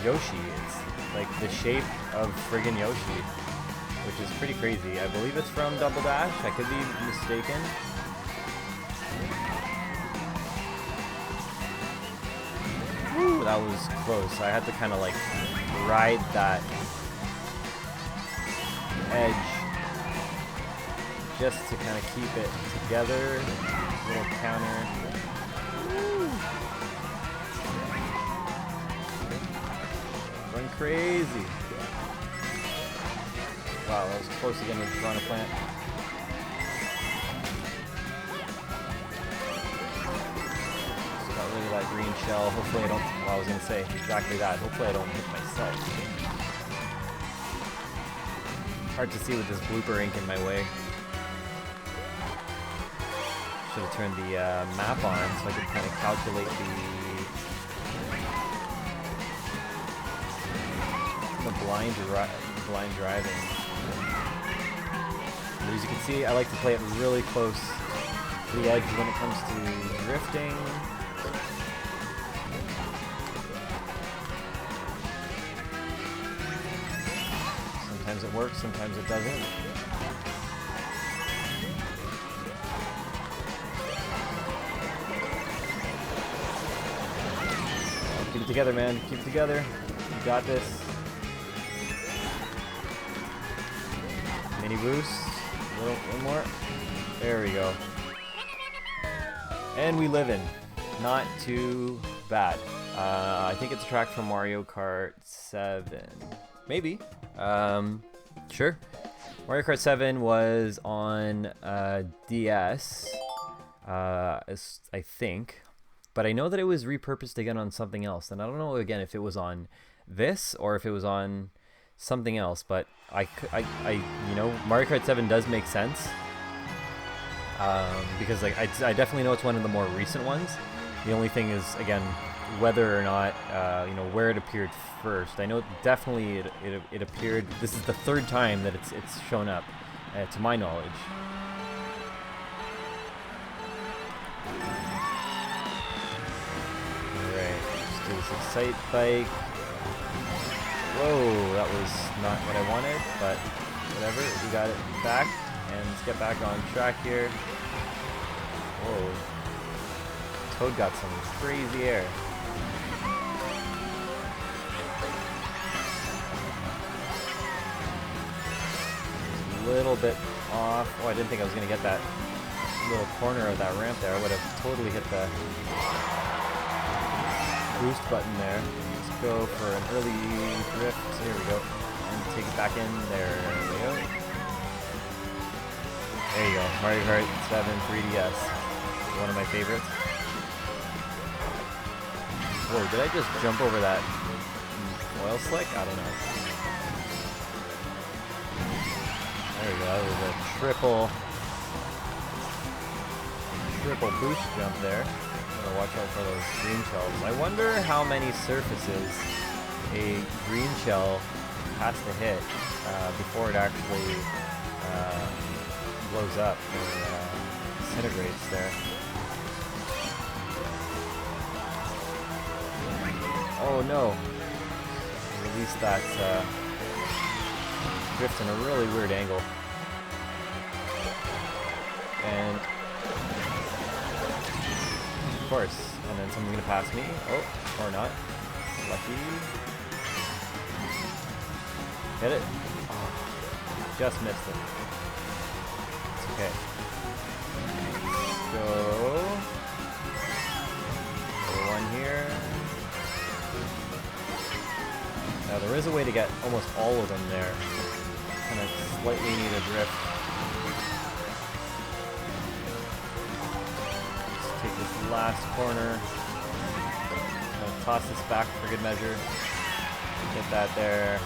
Yoshi. It's like the shape of friggin' Yoshi, which is pretty crazy. I believe it's from Double Dash. I could be mistaken. Ooh, that was close. I had to kind of like ride that edge just to kind of keep it together. Little counter. Going crazy. Wow, that was close again with Piranha Plant. Just got rid of that green shell. Hopefully I don't, well, I was going to say exactly that. Hopefully I don't hit myself. Hard to see with this blooper ink in my way. Should have turned the map on so I could kind of calculate the blind driving. But as you can see, I like to play it really close to the edge when it comes to drifting. Sometimes it works, sometimes it doesn't. Keep it together, man. Keep it together. You got this. Mini boost. One more. There we go. And we live in. Not too bad. I think it's a track from Mario Kart 7. Maybe. Sure. Mario Kart 7 was on DS. I think. But I know that it was repurposed again on something else. And I don't know, again, if it was on this or if it was on something else. But you know, Mario Kart 7 does make sense. Because like I definitely know it's one of the more recent ones. The only thing is, again, whether or not, you know, where it appeared first. I know definitely it appeared, this is the third time that it's shown up, to my knowledge. Alright, just do this Excite bike. Whoa, that was not what I wanted, but whatever, we got it back, and let's get back on track here. Whoa. Toad got some crazy air. A little bit off. Oh, I didn't think I was going to get that little corner of that ramp there. I would have totally hit the boost button there. Let's go for an early drift. Here we go. And take it back in. There we go. There you go. Mario Kart 7 3DS. One of my favorites. Whoa, did I just jump over that oil slick? I don't know. There we go. That was a triple boost jump there. Gotta watch out for those green shells. I wonder how many surfaces a green shell has to hit before it actually blows up or disintegrates there. Oh no! Release that drift in a really weird angle. And of course, and then someone's gonna pass me. Oh, or not. Lucky. Hit it. Oh, just missed it. It's okay. Let's go. One here. Now there is a way to get almost all of them there. Kind of slightly need a drift. Let's take this last corner. Gonna toss this back for good measure. Get that there.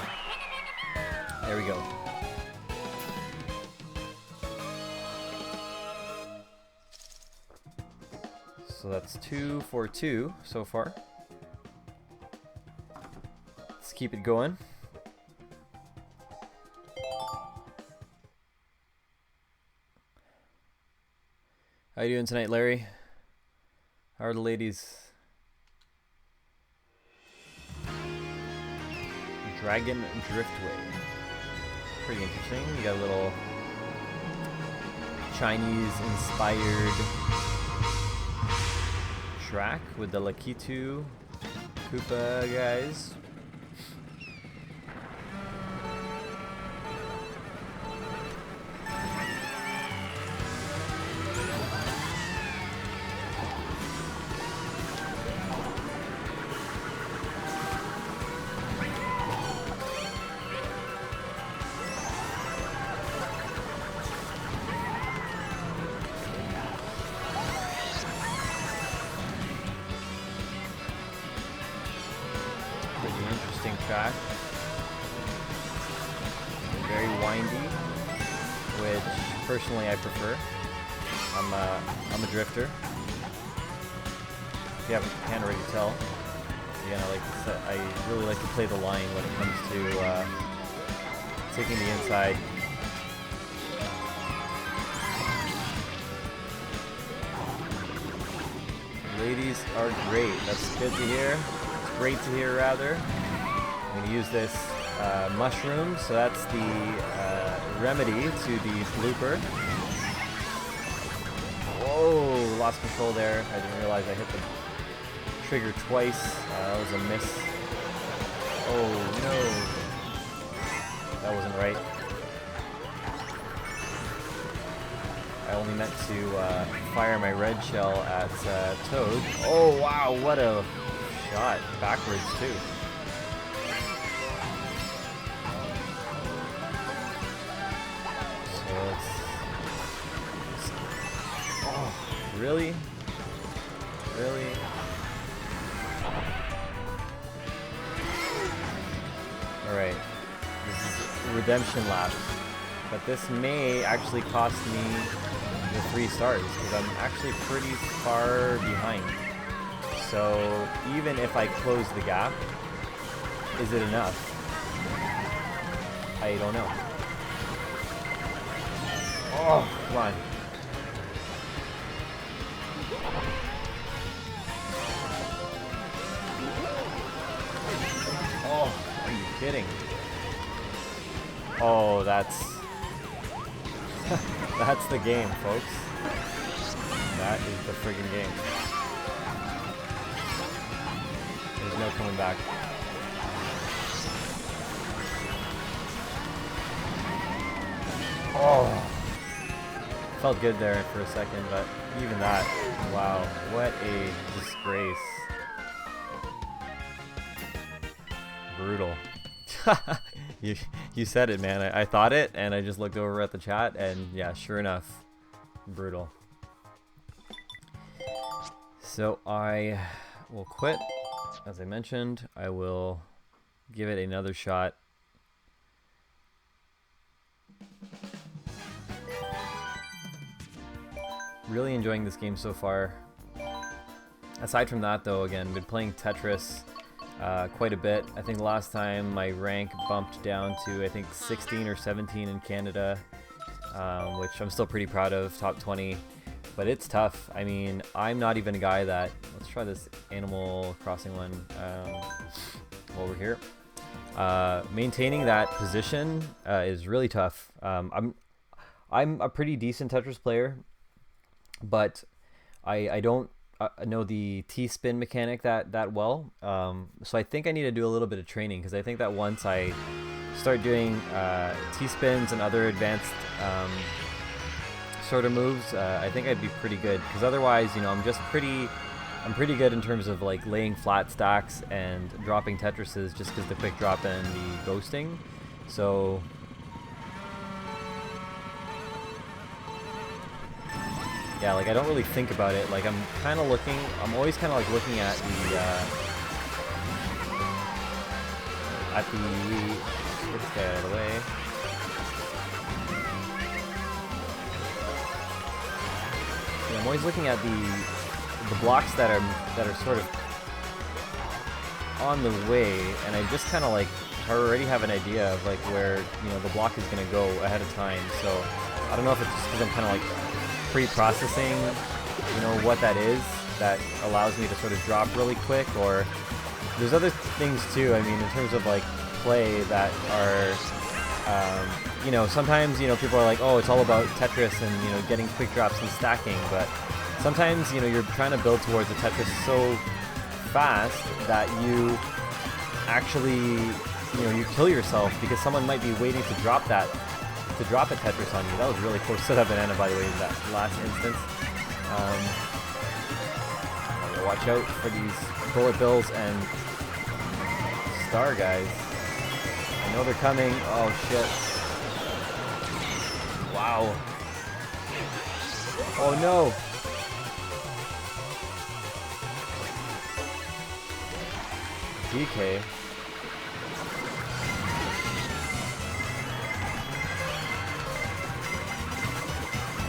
There we go. So that's 2 for 2 so far. Let's keep it going. How you doing tonight, Larry? How are the ladies? Dragon Driftway. Pretty interesting. You got a little Chinese-inspired track with the Lakitu Koopa guys. Interesting track. Very windy, which personally I prefer. I'm a drifter. If you can't already tell, again, I really like to play the line when it comes to taking the inside. Ladies are great. That's good to hear. Great to hear, rather. I'm going to use this mushroom, so that's the remedy to the blooper. Whoa, lost control there. I didn't realize I hit the trigger twice. That was a miss. Oh no, that wasn't right. I only meant to fire my red shell at Toad. Oh wow, what a shot, backwards too. So oh, really? Really? Alright, this is a redemption lap, but this may actually cost me the 3 stars, because I'm actually pretty far behind. So even if I close the gap, is it enough? I don't know. Oh, come on. Oh, are you kidding? Oh, that's that's the game, folks. That is the friggin' game. There's no coming back. Oh, felt good there for a second, but even that, wow, what a disgrace. Brutal. You said it, man. I thought it, and I just looked over at the chat, and yeah, sure enough, brutal. So I will quit. As I mentioned, I will give it another shot. Really enjoying this game so far. Aside from that, though, again, been playing Tetris quite a bit. I think last time my rank bumped down to, I think, 16 or 17 in Canada, which I'm still pretty proud of, top 20. But it's tough. I mean, I'm not even a guy that... Let's try this Animal Crossing one while we're here. Maintaining that position is really tough. I'm a pretty decent Tetris player, but I don't know the T-spin mechanic that well. So I think I need to do a little bit of training, because I think that once I start doing T-spins and other advanced sort of moves, I think I'd be pretty good, because otherwise, you know, I'm pretty good in terms of like laying flat stacks and dropping Tetrises, just because the quick drop and the ghosting. So yeah, like I don't really think about it. Like I'm always kind of like looking at get this guy out of the way. Yeah, I'm always looking at the blocks that are sort of on the way, and I just kind of like already have an idea of like where, you know, the block is gonna go ahead of time. So I don't know if it's just because I'm kind of like pre-processing, you know, what that is that allows me to sort of drop really quick, or there's other things too. I mean, in terms of like play that are, you know, sometimes, you know, people are like, oh, it's all about Tetris and, you know, getting quick drops and stacking, but sometimes, you know, you're trying to build towards a Tetris so fast that you actually, you know, you kill yourself because someone might be waiting to drop a Tetris on you. That was really close to that banana, by the way, in that last instance. Watch out for these bullet bills and star guys. I know they're coming. Oh shit. Wow. Oh no. DK.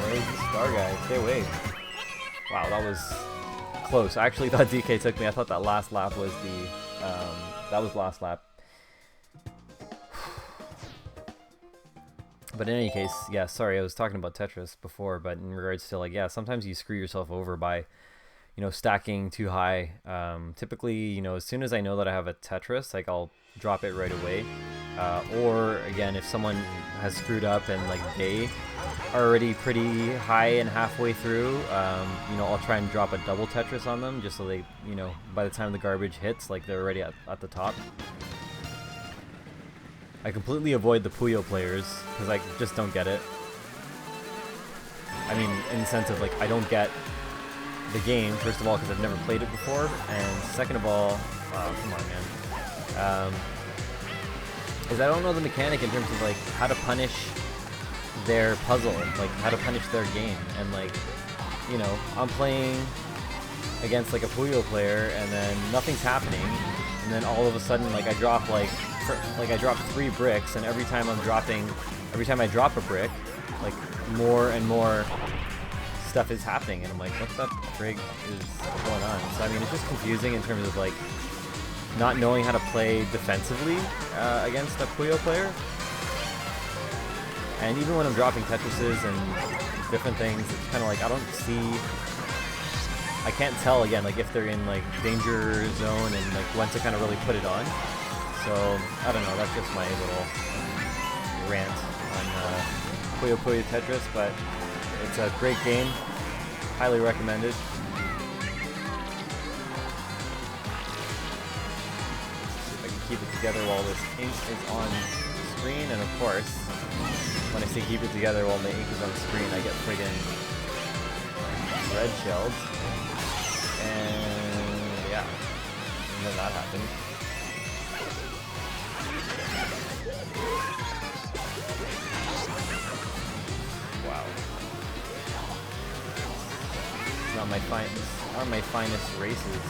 Where's the star guy? Stay away. Wow, that was close. I actually thought DK took me. I thought that last lap was the that was last lap. But in any case, yeah, sorry, I was talking about Tetris before, but in regards to, like, yeah, sometimes you screw yourself over by, you know, stacking too high. Typically, you know, as soon as I know that I have a Tetris, like, I'll drop it right away. Or, again, if someone has screwed up and, like, they are already pretty high and halfway through, you know, I'll try and drop a double Tetris on them just so they, you know, by the time the garbage hits, like, they're already at the top. I completely avoid the Puyo players because I just don't get it. I mean, in the sense of, like, I don't get the game, first of all, because I've never played it before, and second of all, come on, man, is I don't know the mechanic in terms of, like, how to punish their puzzle, like, how to punish their game, and, like, you know, I'm playing against, like, a Puyo player, and then nothing's happening, and then all of a sudden, like, I drop 3 bricks, and every time I drop a brick, like, more and more stuff is happening, and I'm like, what the frig is going on? So, I mean, it's just confusing in terms of, like, not knowing how to play defensively against a Puyo player. And even when I'm dropping Tetrises and different things, it's kind of like, I can't tell, again, like, if they're in, like, danger zone and, like, when to kind of really put it on. So, I don't know, that's just my little rant on Puyo Puyo Tetris, but it's a great game, highly recommended. See if I can keep it together while this ink is on screen, and of course, when I say keep it together while the ink is on the screen, I get friggin' red shelled, and yeah, and then that happened. Wow. It's not my finest races.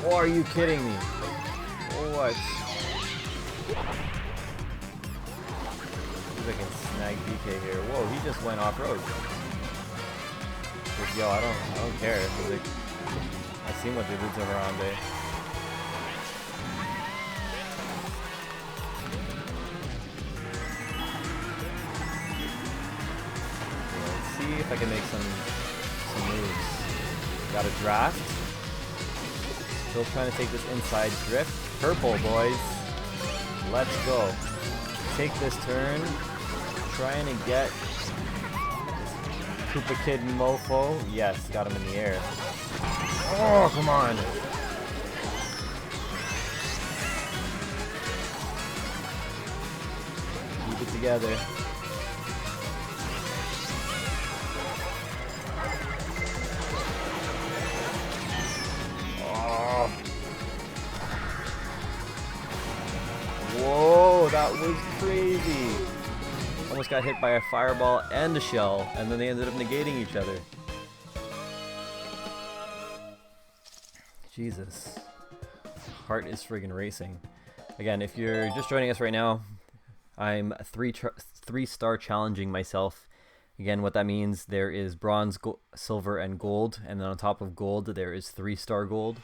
Oh, are you kidding me? What? See if I can snag DK here. Whoa, he just went off road. Yo, I don't care. Like, I've seen what they do to Harambe. See if I can make some moves. Got a draft. Still trying to take this inside drift. Purple, boys. Let's go. Take this turn. Trying to get this Koopa Kid mofo. Yes, got him in the air. Oh, come on. Keep it together. Whoa, that was crazy. Almost got hit by a fireball and a shell, and then they ended up negating each other. Jesus. Heart is friggin' racing. Again, if you're just joining us right now, I'm three-star challenging myself. Again, what that means, there is bronze, silver, and gold, and then on top of gold, there is 3-star gold.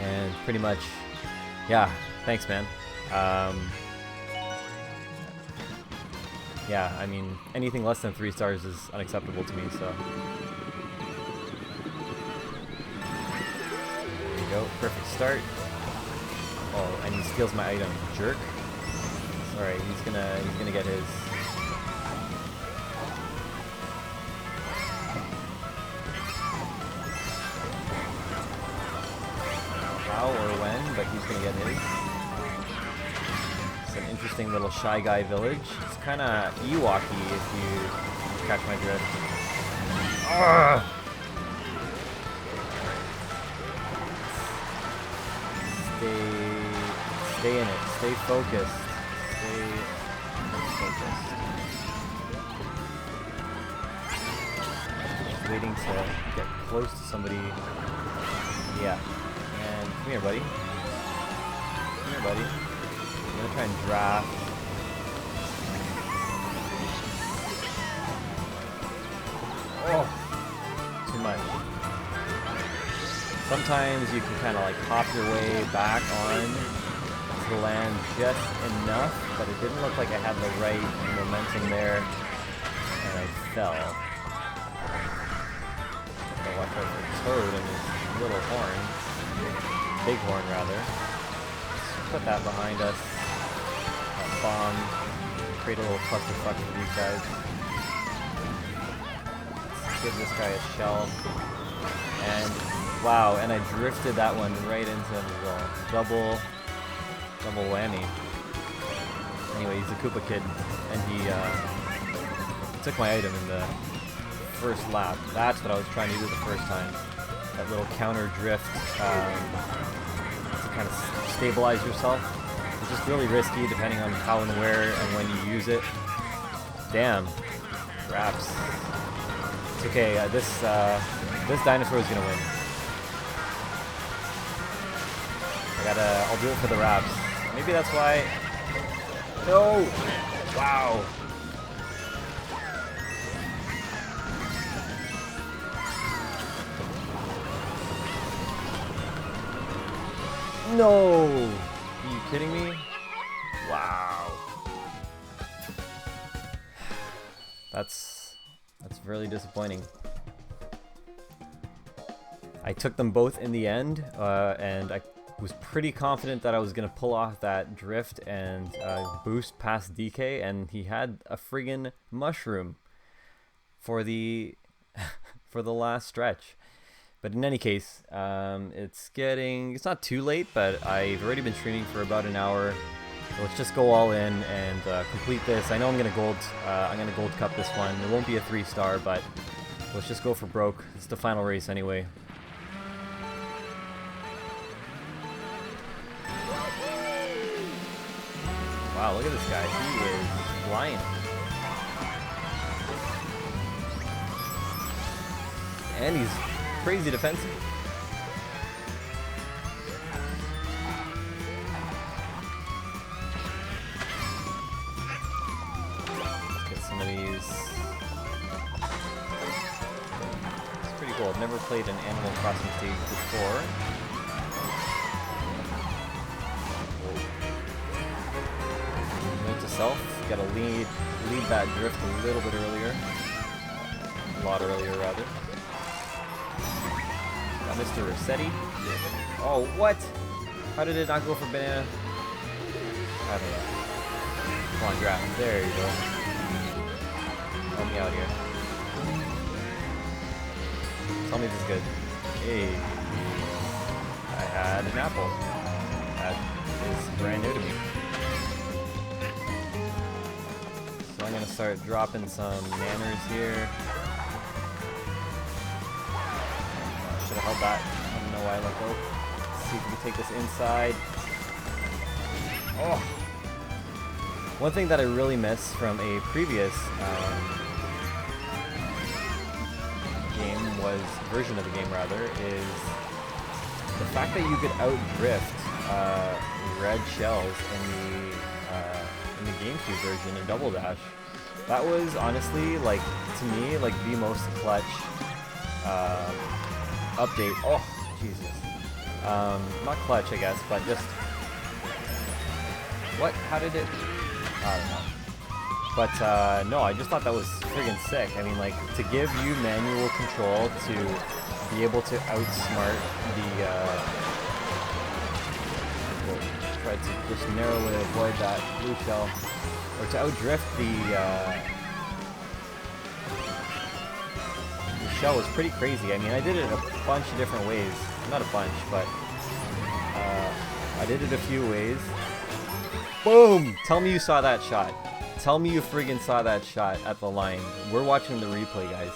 And pretty much, yeah, thanks, man. Yeah, I mean, anything less than 3 stars is unacceptable to me, so. There you go, perfect start. Oh, and he steals my item, jerk. Sorry, he's gonna get his. gonna get his. It's an interesting little Shy Guy village. It's kind of Ewok-y if you catch my drift. Arrgh! Stay in it. Stay focused. Stay focused. Just waiting to get close to somebody. Yeah. And come here, buddy. Come here, buddy. I'm gonna try and draft. Oh! Too much. Sometimes you can kind of like hop your way back on to land just enough, but it didn't look like I had the right momentum there, and I fell. So watch out for Toad and his little horn, big horn rather. Let's put that behind us. That bomb, create a little clusterfuck for these guys. Let's give this guy a shell, and wow, and I drifted that one right into him as well. Double whammy. Anyway, he's a Koopa kid, and he took my item in the first lap. That's what I was trying to do the first time. That little counter drift to kind of stabilize yourself. It's just really risky depending on how and where and when you use it. Damn. Wraps. It's okay, this dinosaur is gonna win. I'll do it for the wraps. Maybe that's why. No! Wow! No! Are you kidding me? Wow. That's really disappointing. I took them both in the end, and I was pretty confident that I was gonna pull off that drift and boost past DK, and he had a friggin' mushroom for the for the last stretch. But in any case, it's not too late, but I've already been streaming for about an hour. So let's just go all in and complete this. I know I'm gonna gold cup this one. It won't be a 3-star, but let's just go for broke. It's the final race anyway. Wow, look at this guy. He is flying. And he's crazy defensive. Let's get some of these. It's pretty cool. I've never played an Animal Crossing stage before. Self, gotta lead that drift a little bit earlier, a lot earlier rather. Got Mr. Rossetti. Oh, what? How did it not go for banana? I don't know. Come on, draft. There you go. Help me out here. Tell me this is good. Hey, I had an apple. That is brand new to me. I'm gonna start dropping some manners here. Should have held that. I don't know why I let go. Let's see if we can take this inside. Oh! One thing that I really miss from a previous version of the game rather, is the fact that you could outdrift red shells in the GameCube version in Double Dash. That was honestly, like, to me, like the most clutch update. Oh, Jesus. Not clutch, I guess, but just... What? How did it... I don't know. But, no, I just thought that was friggin' sick. I mean, like, to give you manual control to be able to outsmart the, try to just narrowly avoid that blue shell, or to outdrift the shell was pretty crazy. I mean, I did it a bunch of different ways. Not a bunch, but I did it a few ways. Boom! Tell me you saw that shot. Tell me you friggin' saw that shot at the line. We're watching the replay, guys.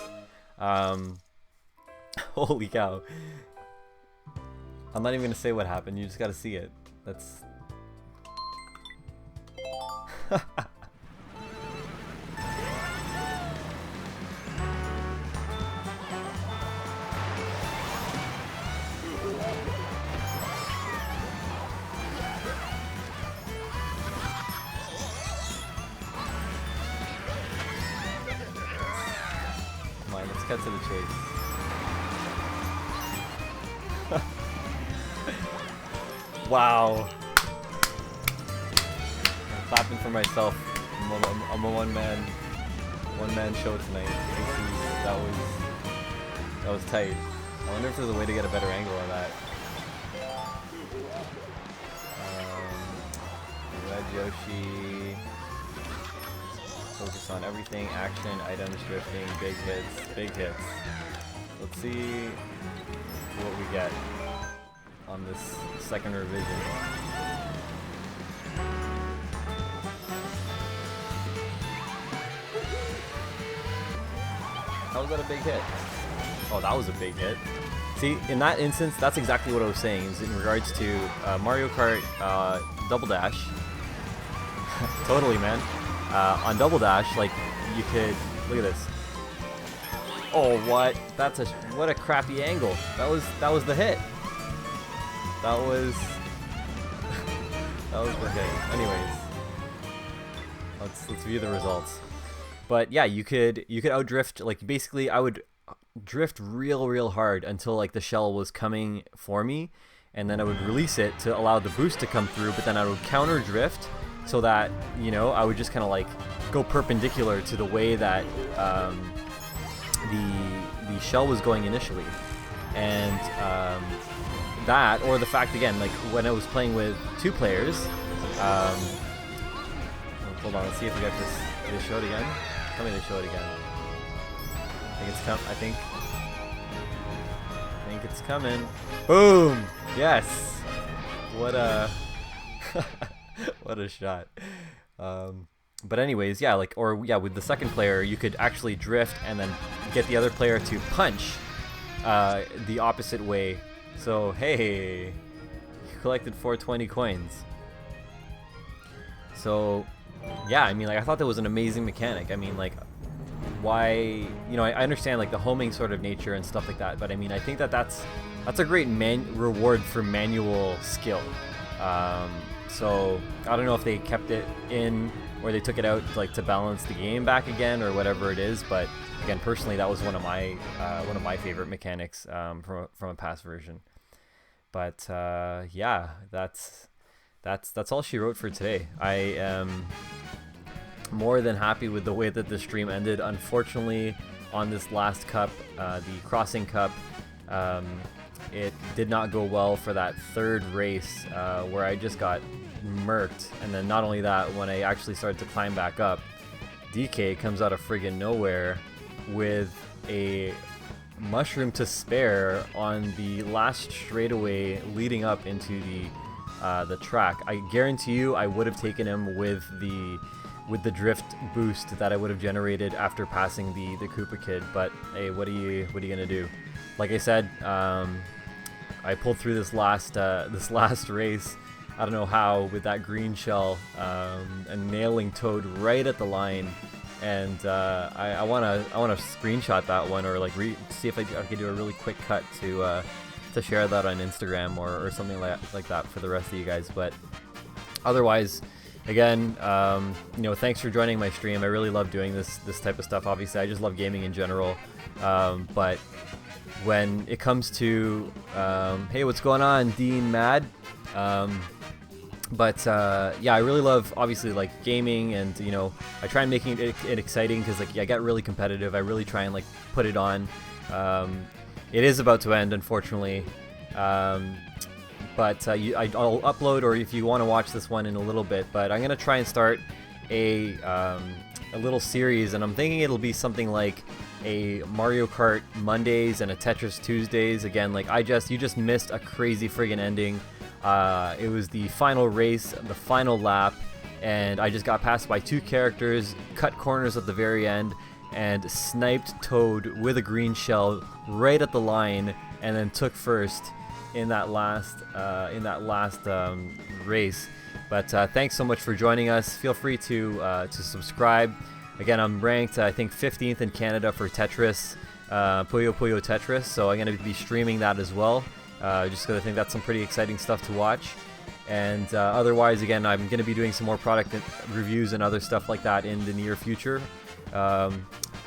Holy cow. I'm not even gonna say what happened, you just gotta see it. That's... Come on, let's cut to the chase. Wow. I'm clapping for myself. I'm a one-man show tonight. That was tight. I wonder if there's a way to get a better angle on that. Red Yoshi. Focus on everything. Action, items, drifting, big hits, big hits. Let's see what we get on this second revision. How was that a big hit? Oh, that was a big hit. See, in that instance, that's exactly what I was saying, is in regards to Mario Kart Double Dash. Totally, man. On Double Dash, like, you could... Look at this. Oh, what? What a crappy angle. That was the hit. That was the hit. Anyways, let's view the results. But yeah, you could outdrift, like, basically I would drift real hard until like the shell was coming for me, and then I would release it to allow the boost to come through, but then I would counter drift so that, you know, I would just kind of like go perpendicular to the way that the shell was going initially. And that, or the fact, again, like when I was playing with two players, hold on, let's see if we got this. Did they show it again? Tell me they show it again. I think it's coming. Boom! Yes! What a what a shot. But anyways, yeah, like, or yeah, with the second player, you could actually drift and then get the other player to punch the opposite way. So hey, you collected 420 coins. So yeah, I mean, like, I thought that was an amazing mechanic. I mean, like, why, you know, I understand like the homing sort of nature and stuff like that, but I mean, I think that's a great reward for manual skill. So I don't know if they kept it in or they took it out like to balance the game back again or whatever it is, but again, personally, that was one of my favorite mechanics from a past version. But yeah, that's all she wrote for today. I am more than happy with the way that the stream ended. Unfortunately, on this last cup, the Crossing Cup, it did not go well for that third race where I just got murked. And then not only that, when I actually started to climb back up, DK comes out of friggin' nowhere with a mushroom to spare on the last straightaway leading up into the track. I guarantee you I would have taken him with the drift boost that I would have generated after passing the Koopa Kid, but hey, what are you gonna do? Like I said, I pulled through this last race. I don't know how, with that green shell and nailing Toad right at the line. And I wanna screenshot that one, or like see if I could do a really quick cut to share that on Instagram or something like that for the rest of you guys. But otherwise, again, you know, thanks for joining my stream. I really love doing this type of stuff. Obviously, I just love gaming in general. But when it comes to hey, what's going on, Dean Mad? But yeah, I really love, obviously, like, gaming, and, you know, I try and making it exciting, because, like, I get really competitive. I really try and, like, put it on. It is about to end, unfortunately, but I'll upload, or if you want to watch this one in a little bit, but I'm gonna try and start a little series, and I'm thinking it'll be something like a Mario Kart Mondays and a Tetris Tuesdays. Again, like, you just missed a crazy friggin' ending It was the final race, the final lap, and I just got passed by 2 characters, cut corners at the very end, and sniped Toad with a green shell right at the line, and then took first in that last race. But thanks so much for joining us. Feel free to subscribe. Again, I'm ranked I think 15th in Canada for Tetris, Puyo Puyo Tetris. So I'm going to be streaming that as well, just because I think that's some pretty exciting stuff to watch. And otherwise, again, I'm going to be doing some more product reviews and other stuff like that in the near future.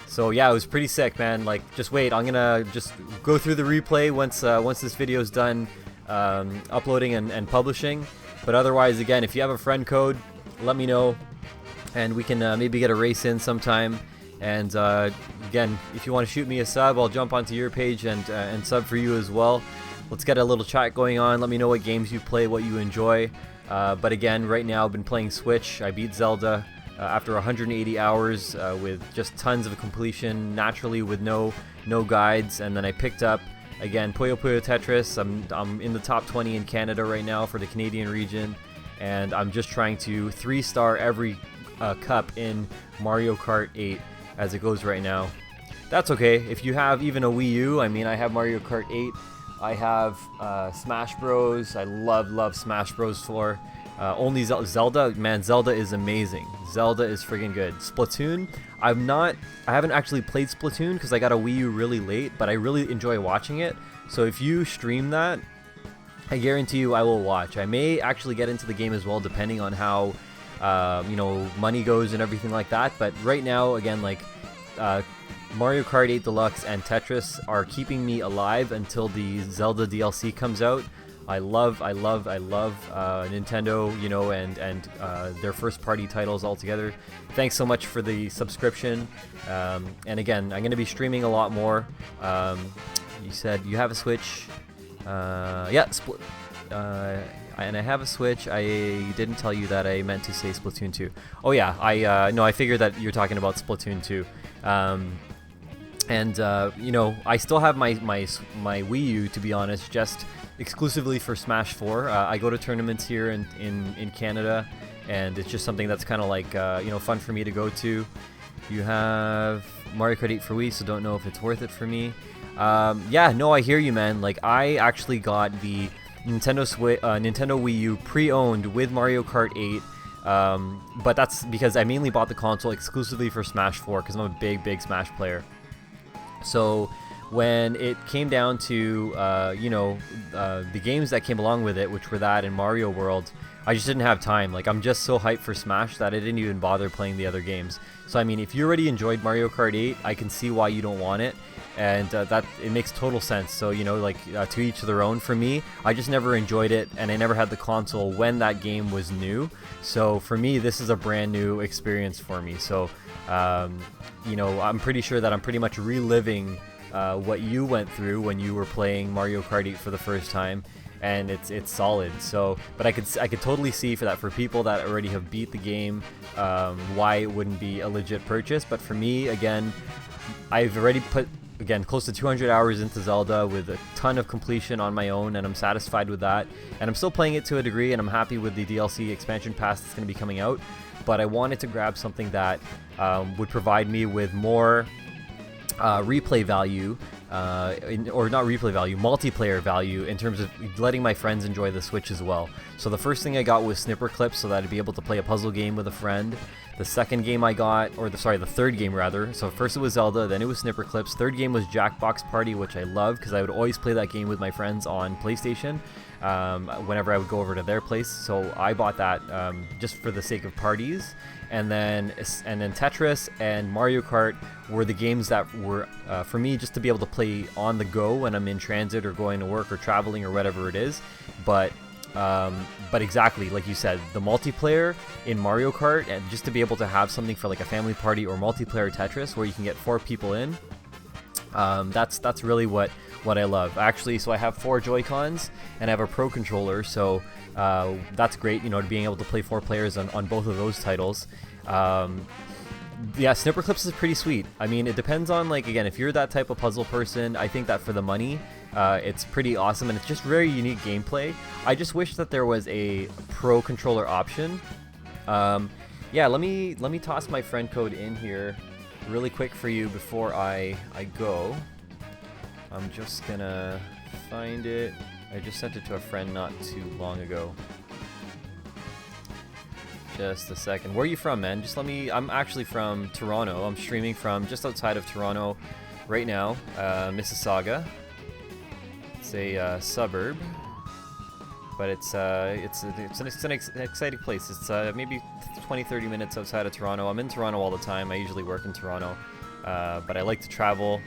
So yeah, it was pretty sick, man. Like, just wait, I'm gonna just go through the replay once this video is done uploading and publishing. But otherwise, again, if you have a friend code, let me know, and we can maybe get a race in sometime. And again, if you want to shoot me a sub, I'll jump onto your page and sub for you as well. Let's get a little chat going on. Let me know what games you play, what you enjoy. But again, right now I've been playing Switch. I beat Zelda after 180 hours with just tons of completion, naturally with no guides. And then I picked up again Puyo Puyo Tetris. I'm in the top 20 in Canada right now for the Canadian region, and I'm just trying to 3-star every cup in Mario Kart 8 as it goes right now. That's okay if you have even a Wii U. I mean, I have Mario Kart 8. I have Smash Bros. I love Smash Bros. 4. Only Zelda, man, Zelda is amazing. Zelda is friggin' good. Splatoon, I haven't actually played Splatoon because I got a Wii U really late, but I really enjoy watching it. So if you stream that, I guarantee you I will watch. I may actually get into the game as well, depending on how you know, money goes and everything like that. But right now, again, like Mario Kart 8 Deluxe and Tetris are keeping me alive until the Zelda DLC comes out. I love Nintendo, you know, and their first party titles altogether. Thanks so much for the subscription. And again, I'm going to be streaming a lot more. You said you have a Switch. Yeah, and I have a Switch. I didn't tell you that I meant to say Splatoon 2. Oh yeah, no, I figured that you're talking about Splatoon 2. And you know, I still have my Wii U, to be honest, just exclusively for Smash 4. I go to tournaments here in Canada, and it's just something that's kind of like you know, fun for me to go to. You have Mario Kart 8 for Wii, so don't know if it's worth it for me. Yeah, no, I hear you, man. Like, I actually got the Nintendo Wii U pre-owned with Mario Kart 8. But that's because I mainly bought the console exclusively for Smash 4 because I'm a big Smash player. So when it came down to you know, the games that came along with it, which were that and Mario World, I just didn't have time. Like, I'm just so hyped for Smash that I didn't even bother playing the other games. So I mean, if you already enjoyed Mario Kart 8, I can see why you don't want it, and that it makes total sense. So, you know, like, to each their own. For me, I just never enjoyed it, and I never had the console when that game was new. So for me, this is a brand new experience for me. So you know, I'm pretty sure that I'm pretty much reliving what you went through when you were playing Mario Kart 8 for the first time, and it's solid. So, but I could totally see for people that already have beat the game, why it wouldn't be a legit purchase. But for me, again, I've already put close to 200 hours into Zelda with a ton of completion on my own, and I'm satisfied with that. And I'm still playing it to a degree, and I'm happy with the DLC expansion pass that's going to be coming out. But I wanted to grab something that would provide me with more replay value, or not replay value, multiplayer value, in terms of letting my friends enjoy the Switch as well. So the first thing I got was snipper clips, so that I'd be able to play a puzzle game with a friend. The second game I got, or the third game rather, so first it was Zelda, then it was snipper clips. Third game was Jackbox Party, which I love because I would always play that game with my friends on PlayStation whenever I would go over to their place. So I bought that just for the sake of parties. And then Tetris and Mario Kart were the games that were for me just to be able to play on the go when I'm in transit or going to work or traveling or whatever it is. But exactly like you said, the multiplayer in Mario Kart, and just to be able to have something for like a family party or multiplayer Tetris where you can get 4 people in, that's really what I love. Actually, so I have 4 Joy-Cons and I have a Pro controller, so that's great, you know, being able to play 4 players on both of those titles. Yeah, snipper clips is pretty sweet. I mean, it depends on, like, again, if you're that type of puzzle person, I think that for the money, it's pretty awesome, and it's just very unique gameplay. I just wish that there was a pro controller option. Yeah, let me toss my friend code in here really quick for you before I go. I'm just gonna find it. I just sent it to a friend not too long ago. Just a second. Where are you from, man? Just let me... I'm actually from Toronto. I'm streaming from just outside of Toronto right now, Mississauga. It's a suburb, but it's an exciting place. It's maybe 20-30 minutes outside of Toronto. I'm in Toronto all the time. I usually work in Toronto, but I like to travel.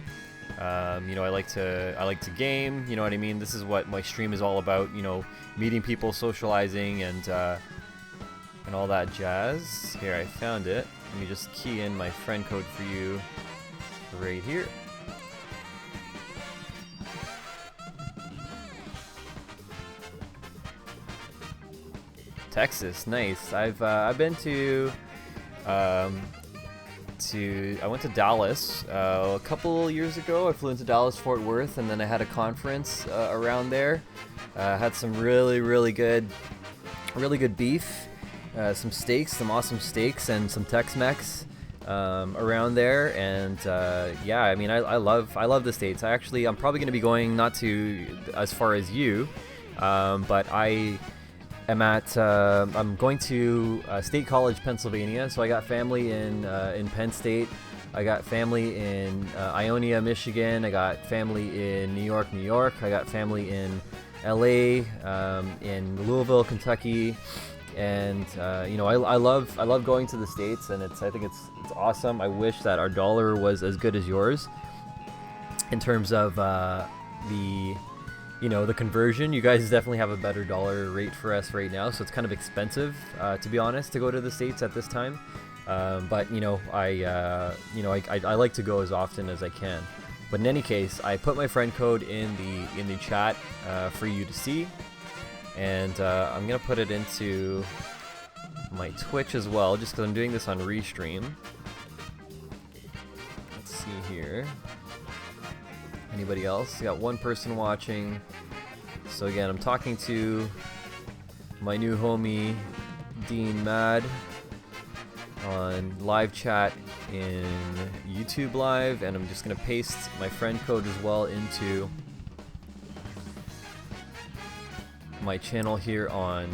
You know, I like to game. You know what I mean? This is what my stream is all about. You know, meeting people, socializing, and all that jazz. Here, I found it. Let me just key in my friend code for you right here. Texas, nice. I've been to I went to Dallas a couple years ago. I flew into Dallas, Fort Worth, and then I had a conference around there. Had some really good beef. Some steaks, some awesome steaks, and some Tex-Mex around there, and yeah, I mean, I love the States. I'm probably going to be going not to as far as you, but I am I'm going to State College, Pennsylvania. So I got family in Penn State. I got family in Ionia, Michigan. I got family in New York. I got family in LA, in Louisville, Kentucky. And you know, I love going to the States, and I think it's awesome. I wish that our dollar was as good as yours in terms of the conversion. You guys definitely have a better dollar rate for us right now, so it's kind of expensive, to be honest, to go to the States at this time. But you know, I like to go as often as I can. But in any case, I put my friend code in the chat for you to see. And I'm going to put it into my Twitch as well, just because I'm doing this on Restream. Let's see here. Anybody else? Got one person watching. So again, I'm talking to my new homie, Dean Mad, on live chat in YouTube Live, and I'm just going to paste my friend code as well into my channel here on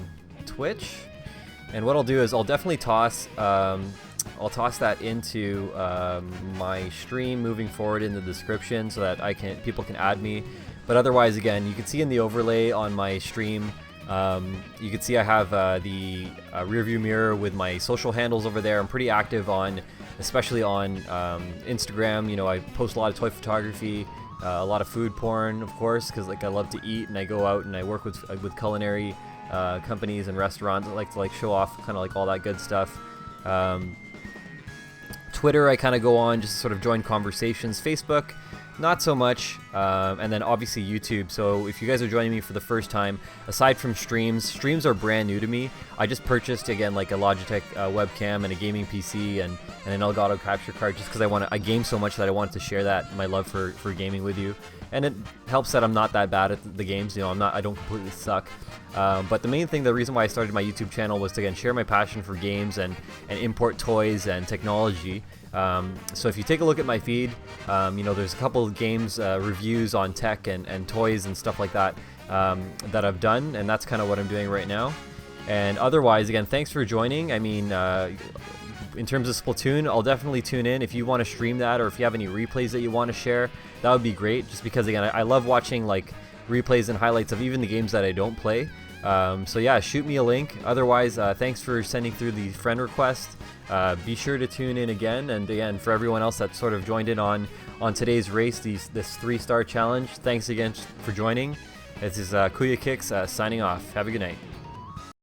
Twitch. And what I'll do is I'll definitely toss that into my stream moving forward in the description, so that people can add me. But otherwise, again, you can see in the overlay on my stream, you can see I have the rear view mirror with my social handles over there. I'm pretty active especially on Instagram. You know, I post a lot of toy photography, a lot of food porn, of course, because like I love to eat, and I go out and I work with culinary companies and restaurants. I like to show off kind of like all that good stuff. Twitter, I kind of go on just to sort of join conversations. Facebook, not so much. And then obviously YouTube. So if you guys are joining me for the first time, aside from streams are brand new to me. I just purchased, again, like a Logitech webcam and a gaming PC and an Elgato capture card, just because I game so much that I wanted to share my love for gaming with you. And it helps that I'm not that bad at the games. You know, I don't completely suck. But the main thing, the reason why I started my YouTube channel was to, again, share my passion for games and import toys and technology. So if you take a look at my feed, you know, there's a couple of games reviews on tech and toys and stuff like that that I've done, and that's kind of what I'm doing right now. And otherwise, again, thanks for joining. I mean, in terms of Splatoon, I'll definitely tune in if you want to stream that, or if you have any replays that you want to share. That would be great, just because, again, I love watching like replays and highlights of even the games that I don't play. So yeah, shoot me a link. Otherwise, thanks for sending through the friend request. Be sure to tune in again, and again, for everyone else that sort of joined in on today's race, this 3-star challenge, thanks again for joining. This is Kuya Kicks signing off. Have a good night.